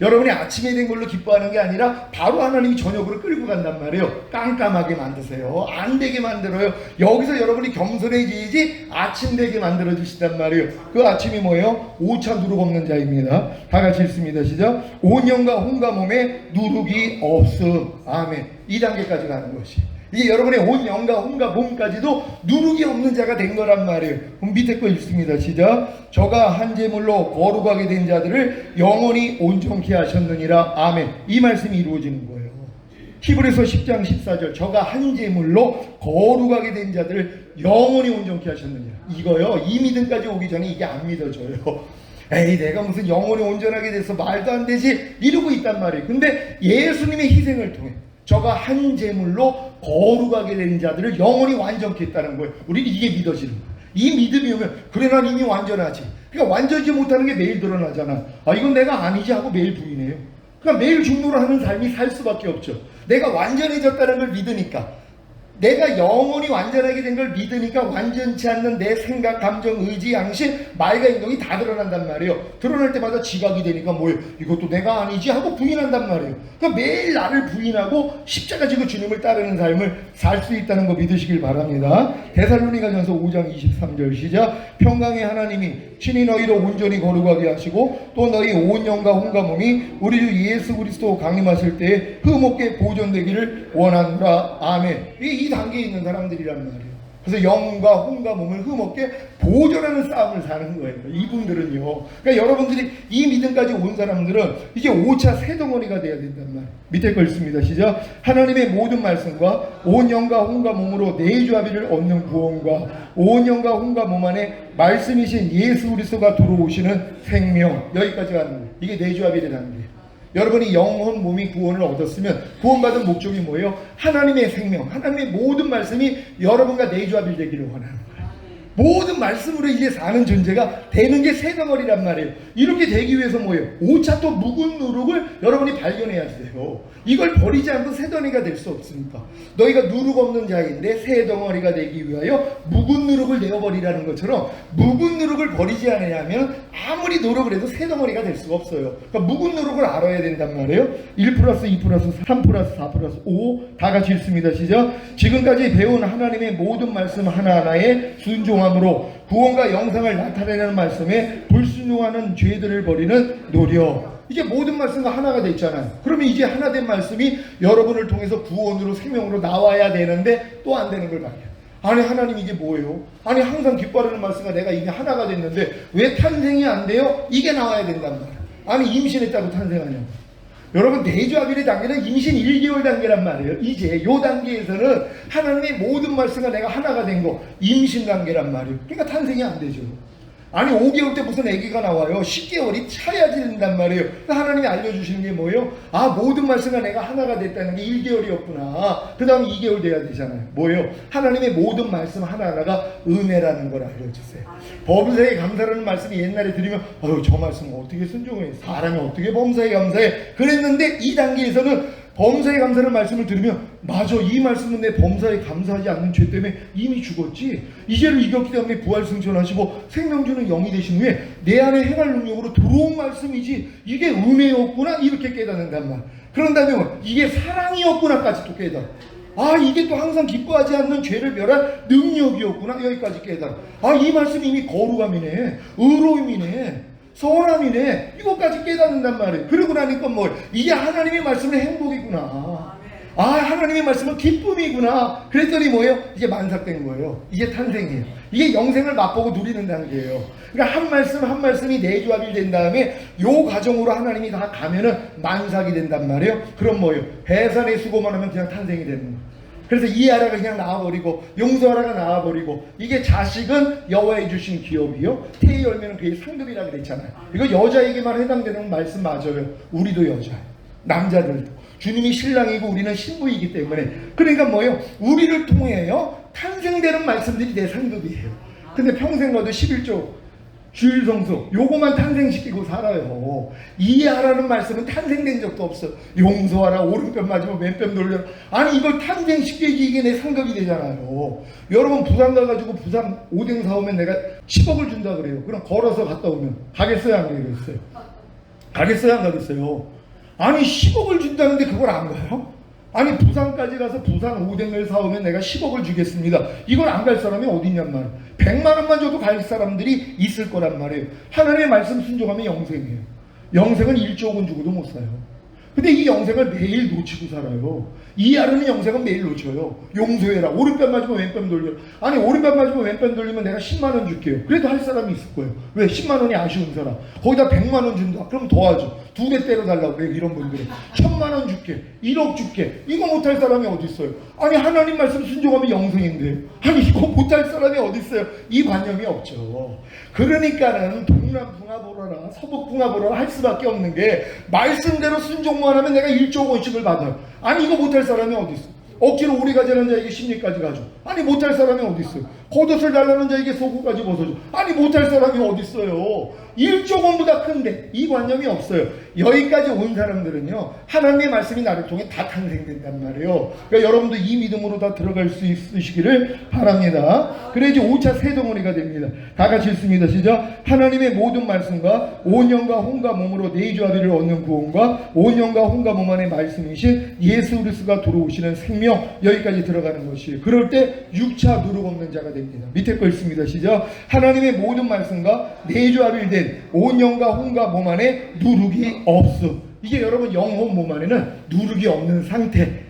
여러분이 아침에 된 걸로 기뻐하는 게 아니라 바로 하나님이 저녁으로 끌고 간단 말이에요. 깜깜하게 만드세요. 안 되게 만들어요. 여기서 여러분이 겸손해지지 아침 되게 만들어 주시단 말이에요. 그 아침이 뭐예요? 5차 누룩 없는 자입니다. 다 같이 읽습니다. 시작. 온 영과 혼과 몸에 누룩이 없음. 아멘. 이 단계까지 가는 것이. 이게 여러분의 온 영과 혼과 몸까지도 누룩이 없는 자가 된 거란 말이에요. 그럼 밑에 거 읽습니다. 시작. 저가 한 제물로 거룩하게 된 자들을 영원히 온전케 하셨느니라. 아멘. 이 말씀이 이루어지는 거예요. 히브리서 10장 14절. 저가 한 제물로 거룩하게 된 자들을 영원히 온전케 하셨느니라. 이거요. 이 믿음까지 오기 전에 이게 안 믿어져요. 에이 내가 무슨 영원히 온전하게 돼서 말도 안 되지 이러고 있단 말이에요. 근데 예수님의 희생을 통해 저가 한 제물로 거룩하게 된 자들을 영원히 완전케 했다는 거예요. 우리는 이게 믿어지는 거예요. 이 믿음이 오면 그래 난 이미 완전하지. 그러니까 완전하지 못하는 게 매일 드러나잖아. 아 이건 내가 아니지 하고 매일 부인해요. 그러니까 매일 중노를 하는 삶이 살 수밖에 없죠. 내가 완전해졌다는 걸 믿으니까, 내가 영원히 완전하게 된 걸 믿으니까 완전치 않는 내 생각, 감정, 의지, 양심, 말과 행동이 다 드러난단 말이에요. 드러날 때마다 지각이 되니까 뭐예요? 이것도 내가 아니지 하고 부인한단 말이에요. 그러니까 매일 나를 부인하고 십자가 지고 주님을 따르는 삶을 살 수 있다는 거 믿으시길 바랍니다. 데살로니가전서 5장 23절 시작. 평강의 하나님이 친히 너희를 온전히 거룩하게 하시고 또 너희 온 영과 혼과 몸이 우리 주 예수 그리스도 강림하실 때에 흠없게 보존되기를 원하노라. 아멘. 이 단계에 있는 사람들이란 말이에요. 그래서 영과 혼과 몸을 흠없게 보존하는 싸움을 사는 거예요. 이분들은요. 그러니까 여러분들이 이 믿음까지 온 사람들은 이제 5차 새덩어리가 돼야 된단 말이에요. 밑에 거 읽습니다. 시작. 하나님의 모든 말씀과 온 영과 혼과 몸으로 내주합의를 얻는 구원과 온 영과 혼과 몸 안에 말씀이신 예수 그리스도가 들어오시는 생명. 여기까지 가는 거예요. 이게 내주합의의 단계예요. 여러분이 영혼 몸이 구원을 얻었으면 구원받은 목적이 뭐예요? 하나님의 생명, 하나님의 모든 말씀이 여러분과 내주합일 되기를 원하는 거예요. 모든 말씀으로 이제 사는 존재가 되는 게 새덩어리란 말이에요. 이렇게 되기 위해서 뭐예요? 5차 또 묵은 누룩을 여러분이 발견해야 돼요. 이걸 버리지 않고 새덩어리가 될 수 없으니까. 너희가 누룩 없는 자인데 새덩어리가 되기 위하여 묵은 누룩을 내어버리라는 것처럼 묵은 누룩을 버리지 않으면 아무리 노력을 해도 새덩어리가 될 수가 없어요. 그러니까 묵은 누룩을 알아야 된단 말이에요. 1 플러스 2 플러스 3 플러스 4 플러스 5 다 같이 읽습니다. 시작. 지금까지 배운 하나님의 모든 말씀 하나하나에 순종함으로 구원과 영생을 나타내는 말씀에 불순종하는 죄들을 버리는 노력. 이제 모든 말씀과 하나가 됐잖아요. 그러면 이제 하나 된 말씀이 여러분을 통해서 구원으로 생명으로 나와야 되는데 또 안 되는 걸 발견. 아니 하나님 이게 뭐예요? 아니 항상 기뻐하는 말씀과 내가 이게 하나가 됐는데 왜 탄생이 안 돼요? 이게 나와야 된단 말이에요. 아니 임신했다고 탄생하냐고. 여러분 내주합일의 단계는 임신 1개월 단계란 말이에요. 이제 요 단계에서는 하나님의 모든 말씀과 내가 하나가 된 거 임신 단계란 말이에요. 그러니까 탄생이 안 되죠. 아니 5개월 때 무슨 아기가 나와요. 10개월이 차야지 된단 말이에요. 하나님이 알려주시는 게 뭐예요? 아 모든 말씀과 내가 하나가 됐다는 게 1개월이었구나. 그 다음 2개월 돼야 되잖아요. 뭐예요? 하나님의 모든 말씀 하나하나가 은혜라는 걸 알려주세요. 범사에 감사라는 말씀이 옛날에 들으면 아유 저 말씀 어떻게 순종해, 사람이 어떻게 범사에 감사해 그랬는데 이 단계에서는 범사에 감사라는 말씀을 들으면 맞아 이 말씀은 내 범사에 감사하지 않는 죄 때문에 이미 죽었지, 이 죄를 이겼기 때문에 부활승천하시고 생명 주는 영이 되신 후에 내 안에 행할 능력으로 들어온 말씀이지 이게 은혜였구나 이렇게 깨닫는단 말. 그런다면 이게 사랑이었구나까지 또 깨닫아. 아, 이게 또 항상 기뻐하지 않는 죄를 멸할 능력이었구나. 여기까지 깨달아. 아, 이 말씀이 이미 거룩함이네, 의로움이네, 선함이네. 이것까지 깨닫는단 말이에요. 그러고 나니까 뭐 이게 하나님의 말씀은 행복이구나. 아, 하나님의 말씀은 기쁨이구나. 그랬더니 뭐예요? 이제 만삭된 거예요. 이게 탄생이에요. 이게 영생을 맛보고 누리는 단계예요. 그러니까 한 말씀 한 말씀이 내조합이 된 다음에 요 과정으로 하나님이 다 가면은 만삭이 된단 말이에요. 그럼 뭐예요? 해산의 수고만 하면 그냥 탄생이 되는 거예요. 그래서 이해하라가 그냥 나와버리고 용서하라가 나와버리고, 이게 자식은 여호와의 주신 기업이요, 태의 열매는 그의 상급이라 그랬잖아요. 이거 여자에게만 해당되는 말씀 맞아요. 우리도 여자예요. 남자들도 주님이 신랑이고 우리는 신부이기 때문에. 그러니까 뭐예요? 우리를 통해요 탄생되는 말씀들이 내 상급이에요. 근데 평생 가도 11조 주일성수 요거만 탄생시키고 살아요. 이해하라는 말씀은 탄생된 적도 없어. 용서하라, 오른편 맞으면 왼편 돌려라. 아니, 이걸 탄생시키기, 이게 내 상급이 되잖아요. 여러분 부산 가가지고 부산 오뎅 사오면 내가 10억을 준다 그래요. 그럼 걸어서 갔다 오면 가겠어요, 안 가겠어요? 가겠어요, 안 가겠어요? 아니, 10억을 준다는데 그걸 안 가요? 아니, 부산까지 가서 부산 오뎅을 사오면 내가 10억을 주겠습니다. 이걸 안 갈 사람이 어딨냔 말이에요. 100만 원만 줘도 갈 사람들이 있을 거란 말이에요. 하나님의 말씀 순종하면 영생이에요. 영생은 1조 원 주고도 못 사요. 근데 이 영생을 매일 놓치고 살아요. 이해하려는 영생은 매일 놓쳐요. 용서해라, 오른편 맞으면 왼편 돌려. 아니, 오른편 맞으면 왼편 돌리면 내가 10만 원 줄게요. 그래도 할 사람이 있을 거예요. 왜? 10만 원이 아쉬운 사람. 거기다 100만 원 준다. 그럼 도와줘. 2배 때려달라고 그래요. 이런 분들은 1000만 원 줄게, 1억 줄게. 이거 못할 사람이 어디 있어요? 아니, 하나님 말씀 순종하면 영생인데, 아니 이거 못할 사람이 어디 있어요? 이 관념이 없죠. 그러니까는 동남풍화보라라 서북풍화보라라 할 수밖에 없는 게, 말씀대로 순종만 하면 내가 1조 원씩을 받아요. 아니, 이거 못할 사람이 어디 있어? 억지로 우리 가자는 자에게 심리까지 가져. 아니, 못할 사람이 어디 있어요? 겉옷을 달라는 자에게 속옷까지 벗어줘. 아니, 못할 사람이 어디 있어요? 1조 원보다 큰데 이 관념이 없어요. 여기까지 온 사람들은요, 하나님의 말씀이 나를 통해 다 탄생된단 말이에요. 그러니까 여러분도 이 믿음으로 다 들어갈 수 있으시기를 바랍니다. 그래야지 5차 새 덩어리가 됩니다. 다 같이 읽습니다. 시작. 하나님의 모든 말씀과 온 영과 혼과 몸으로 내조하비를 얻는 구원과 온 영과 혼과 몸 안에 말씀이신 예수 그리스도가 들어오시는 생명, 여기까지 들어가는 것이에요. 그럴 때 6차 누룩 없는 자가 됩니다. 밑에 거 읽습니다. 시작. 하나님의 모든 말씀과 내조합일된 온 영과 혼과 몸 안에 누룩이 없어. 이게 여러분 영혼 몸 안에는 누룩이 없는 상태,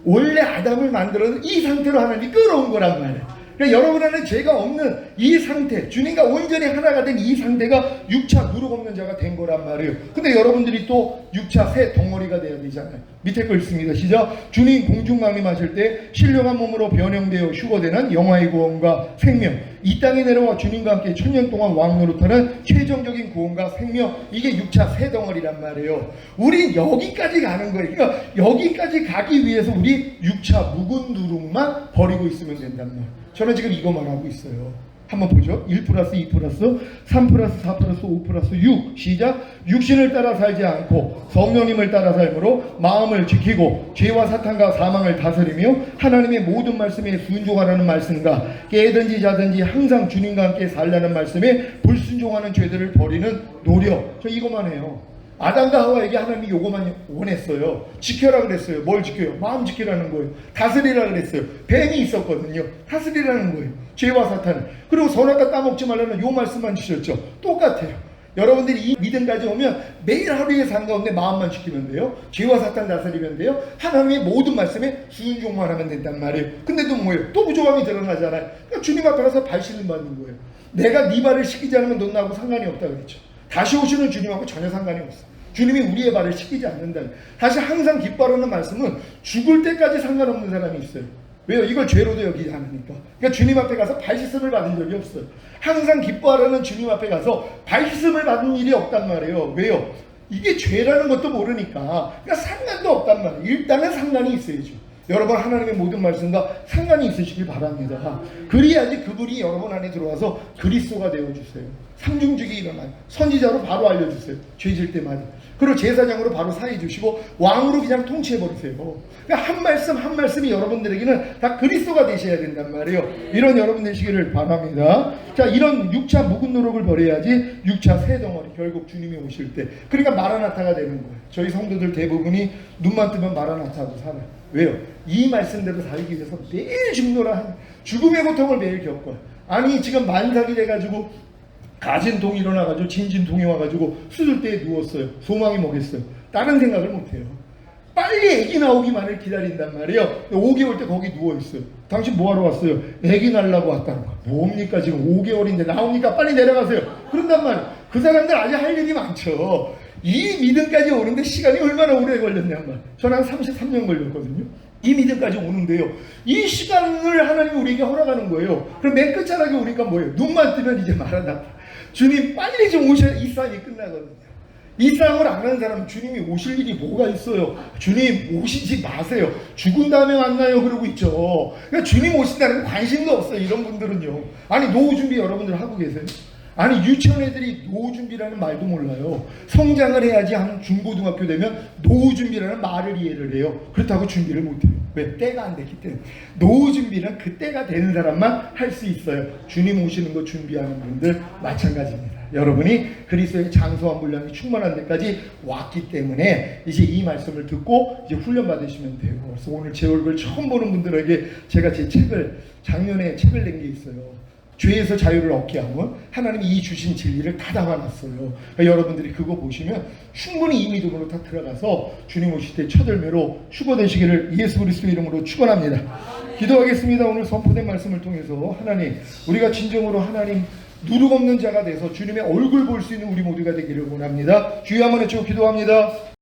원래 아담을 만들어서 이 상태로 하나님이 끌어온 거란 말이에요. 그러니까 여러분 안에 죄가 없는 이 상태, 주님과 온전히 하나가 된 이 상태가 6차 누룩 없는 자가 된 거란 말이에요. 근데 여러분들이 또 6차 새 덩어리가 돼야 되잖아요. 밑에 거 읽습니다. 시작. 주님 공중망림하실 때 신령한 몸으로 변형되어 휴거되는 영화의 구원과 생명, 이 땅에 내려와 주님과 함께 천년 동안 왕노릇하는 최종적인 구원과 생명, 이게 6차 새 덩어리란 말이에요. 우린 여기까지 가는 거예요. 그러니까 여기까지 가기 위해서 우리 6차 묵은 누룩만 버리고 있으면 된단 말이에요. 저는 지금 이거만 하고 있어요. 한번 보죠. 1 플러스 2 플러스 3 플러스 4 플러스 5 플러스 6. 시작. 육신을 따라 살지 않고 성령님을 따라 삶으로 마음을 지키고 죄와 사탄과 사망을 다스리며 하나님의 모든 말씀에 순종하라는 말씀과 깨든지 자든지 항상 주님과 함께 살라는 말씀에 불순종하는 죄들을 버리는 노력. 저 이거만 해요. 아담과 하와에게 하나님이 요거만 원했어요. 지켜라 그랬어요. 뭘 지켜요? 마음 지키라는 거예요. 다스리라 그랬어요. 뱀이 있었거든요. 다스리라는 거예요. 죄와 사탄을. 그리고 선악과 따먹지 말라는 요 말씀만 주셨죠. 똑같아요. 여러분들이 이 믿음까지 오면 매일 하루의 삶 가운데 마음만 지키면 돼요. 죄와 사탄 다스리면 돼요. 하나님의 모든 말씀에 순종만 하면 된단 말이에요. 근데 또 뭐예요? 또 부족함이 드러나잖아요. 그러니까 주님 앞에 가서 발신을 받는 거예요. 내가 네 발을 씻기지 않으면 넌 나하고 상관이 없다 그랬죠. 다시 오시는 주님하고 전혀 상관이 없어. 주님이 우리의 발을 씻기지 않는다. 다시 항상 기뻐하라는 말씀은 죽을 때까지 상관없는 사람이 있어요. 왜요? 이걸 죄로도 여기지 않으니까. 그러니까 주님 앞에 가서 발 씻음을 받은 적이 없어요. 항상 기뻐하라는 주님 앞에 가서 발 씻음을 받은 일이 없단 말이에요. 왜요? 이게 죄라는 것도 모르니까. 그러니까 상관도 없단 말이에요. 일단은 상관이 있어야죠. 여러분 하나님의 모든 말씀과 상관이 있으시길 바랍니다. 그래야지 그분이 여러분 안에 들어와서 그리스도가 되어주세요. 상중직이 일어나요. 선지자로 바로 알려주세요. 죄질 때마다. 그리고 제사장으로 바로 사해주시고 왕으로 그냥 통치해버리세요. 그러니까 한 말씀 한 말씀이 여러분들에게는 다 그리스도가 되셔야 된단 말이에요. 이런 여러분 되시기를 바랍니다. 자, 이런 6차 묵은 노력을 버려야지 6차 새 덩어리 결국 주님이 오실 때, 그러니까 마라나타가 되는 거예요. 저희 성도들 대부분이 눈만 뜨면 마라나타하고 살아요. 왜요? 이 말씀대로 살기 위해서 매일 죽노라 죽음의 고통을 매일 겪어요. 아니 지금 만삭이 돼가지고 가진통이 일어나가지고 진진통이 와가지고 수술대에 누웠어요. 소망이 뭐겠어요? 다른 생각을 못해요. 빨리 아기 나오기만을 기다린단 말이에요. 5개월 때 거기 누워있어요. 당신 뭐하러 왔어요? 아기 낳으려고 왔다는 거. 뭡니까 지금 5개월인데 나오니까 빨리 내려가세요. 그런단 말이에요. 그 사람들 아직 할 일이 많죠. 이 믿음까지 오는데 시간이 얼마나 오래 걸렸냔 말이에요. 저는 한 33년 걸렸거든요. 이 믿음까지 오는데요. 이 시간을 하나님이 우리에게 허락하는 거예요. 그럼 맨 끝자락에 오니까 뭐예요? 눈만 뜨면 이제 말한다. 주님 빨리 좀 오셔야 이 쌍이 끝나거든요. 이 쌍을 안 하는 사람은 주님이 오실 일이 뭐가 있어요? 주님 오시지 마세요. 죽은 다음에 만나요 그러고 있죠. 그러니까 주님 오신다는 관심도 없어요. 이런 분들은요. 아니 노후 준비 여러분들 하고 계세요? 아니 유치원 애들이 노후 준비라는 말도 몰라요. 성장을 해야지 한 중고등학교 되면 노후 준비라는 말을 이해를 해요. 그렇다고 준비를 못해요. 왜? 때가 안 됐기 때문에. 노후 준비는 그 때가 되는 사람만 할 수 있어요. 주님 오시는 거 준비하는 분들 마찬가지입니다. 여러분이 그리스도의 장소와 분량이 충만한 데까지 왔기 때문에 이제 이 말씀을 듣고 이제 훈련 받으시면 돼요. 그래서 오늘 제 얼굴 처음 보는 분들에게 제가 제 책을 작년에 책을 낸 게 있어요. 죄에서 자유를 얻게 하면 하나님이 이 주신 진리를 다 담아놨어요. 그러니까 여러분들이 그거 보시면 충분히 이 믿음으로 다 들어가서 주님 오실 때 첫 열매로 휴거되시기를 예수 그리스도 이름으로 축원합니다. 기도하겠습니다. 오늘 선포된 말씀을 통해서 하나님 우리가 진정으로 하나님 누룩 없는 자가 돼서 주님의 얼굴 볼 수 있는 우리 모두가 되기를 원합니다. 주여 한번 외치고 기도합니다.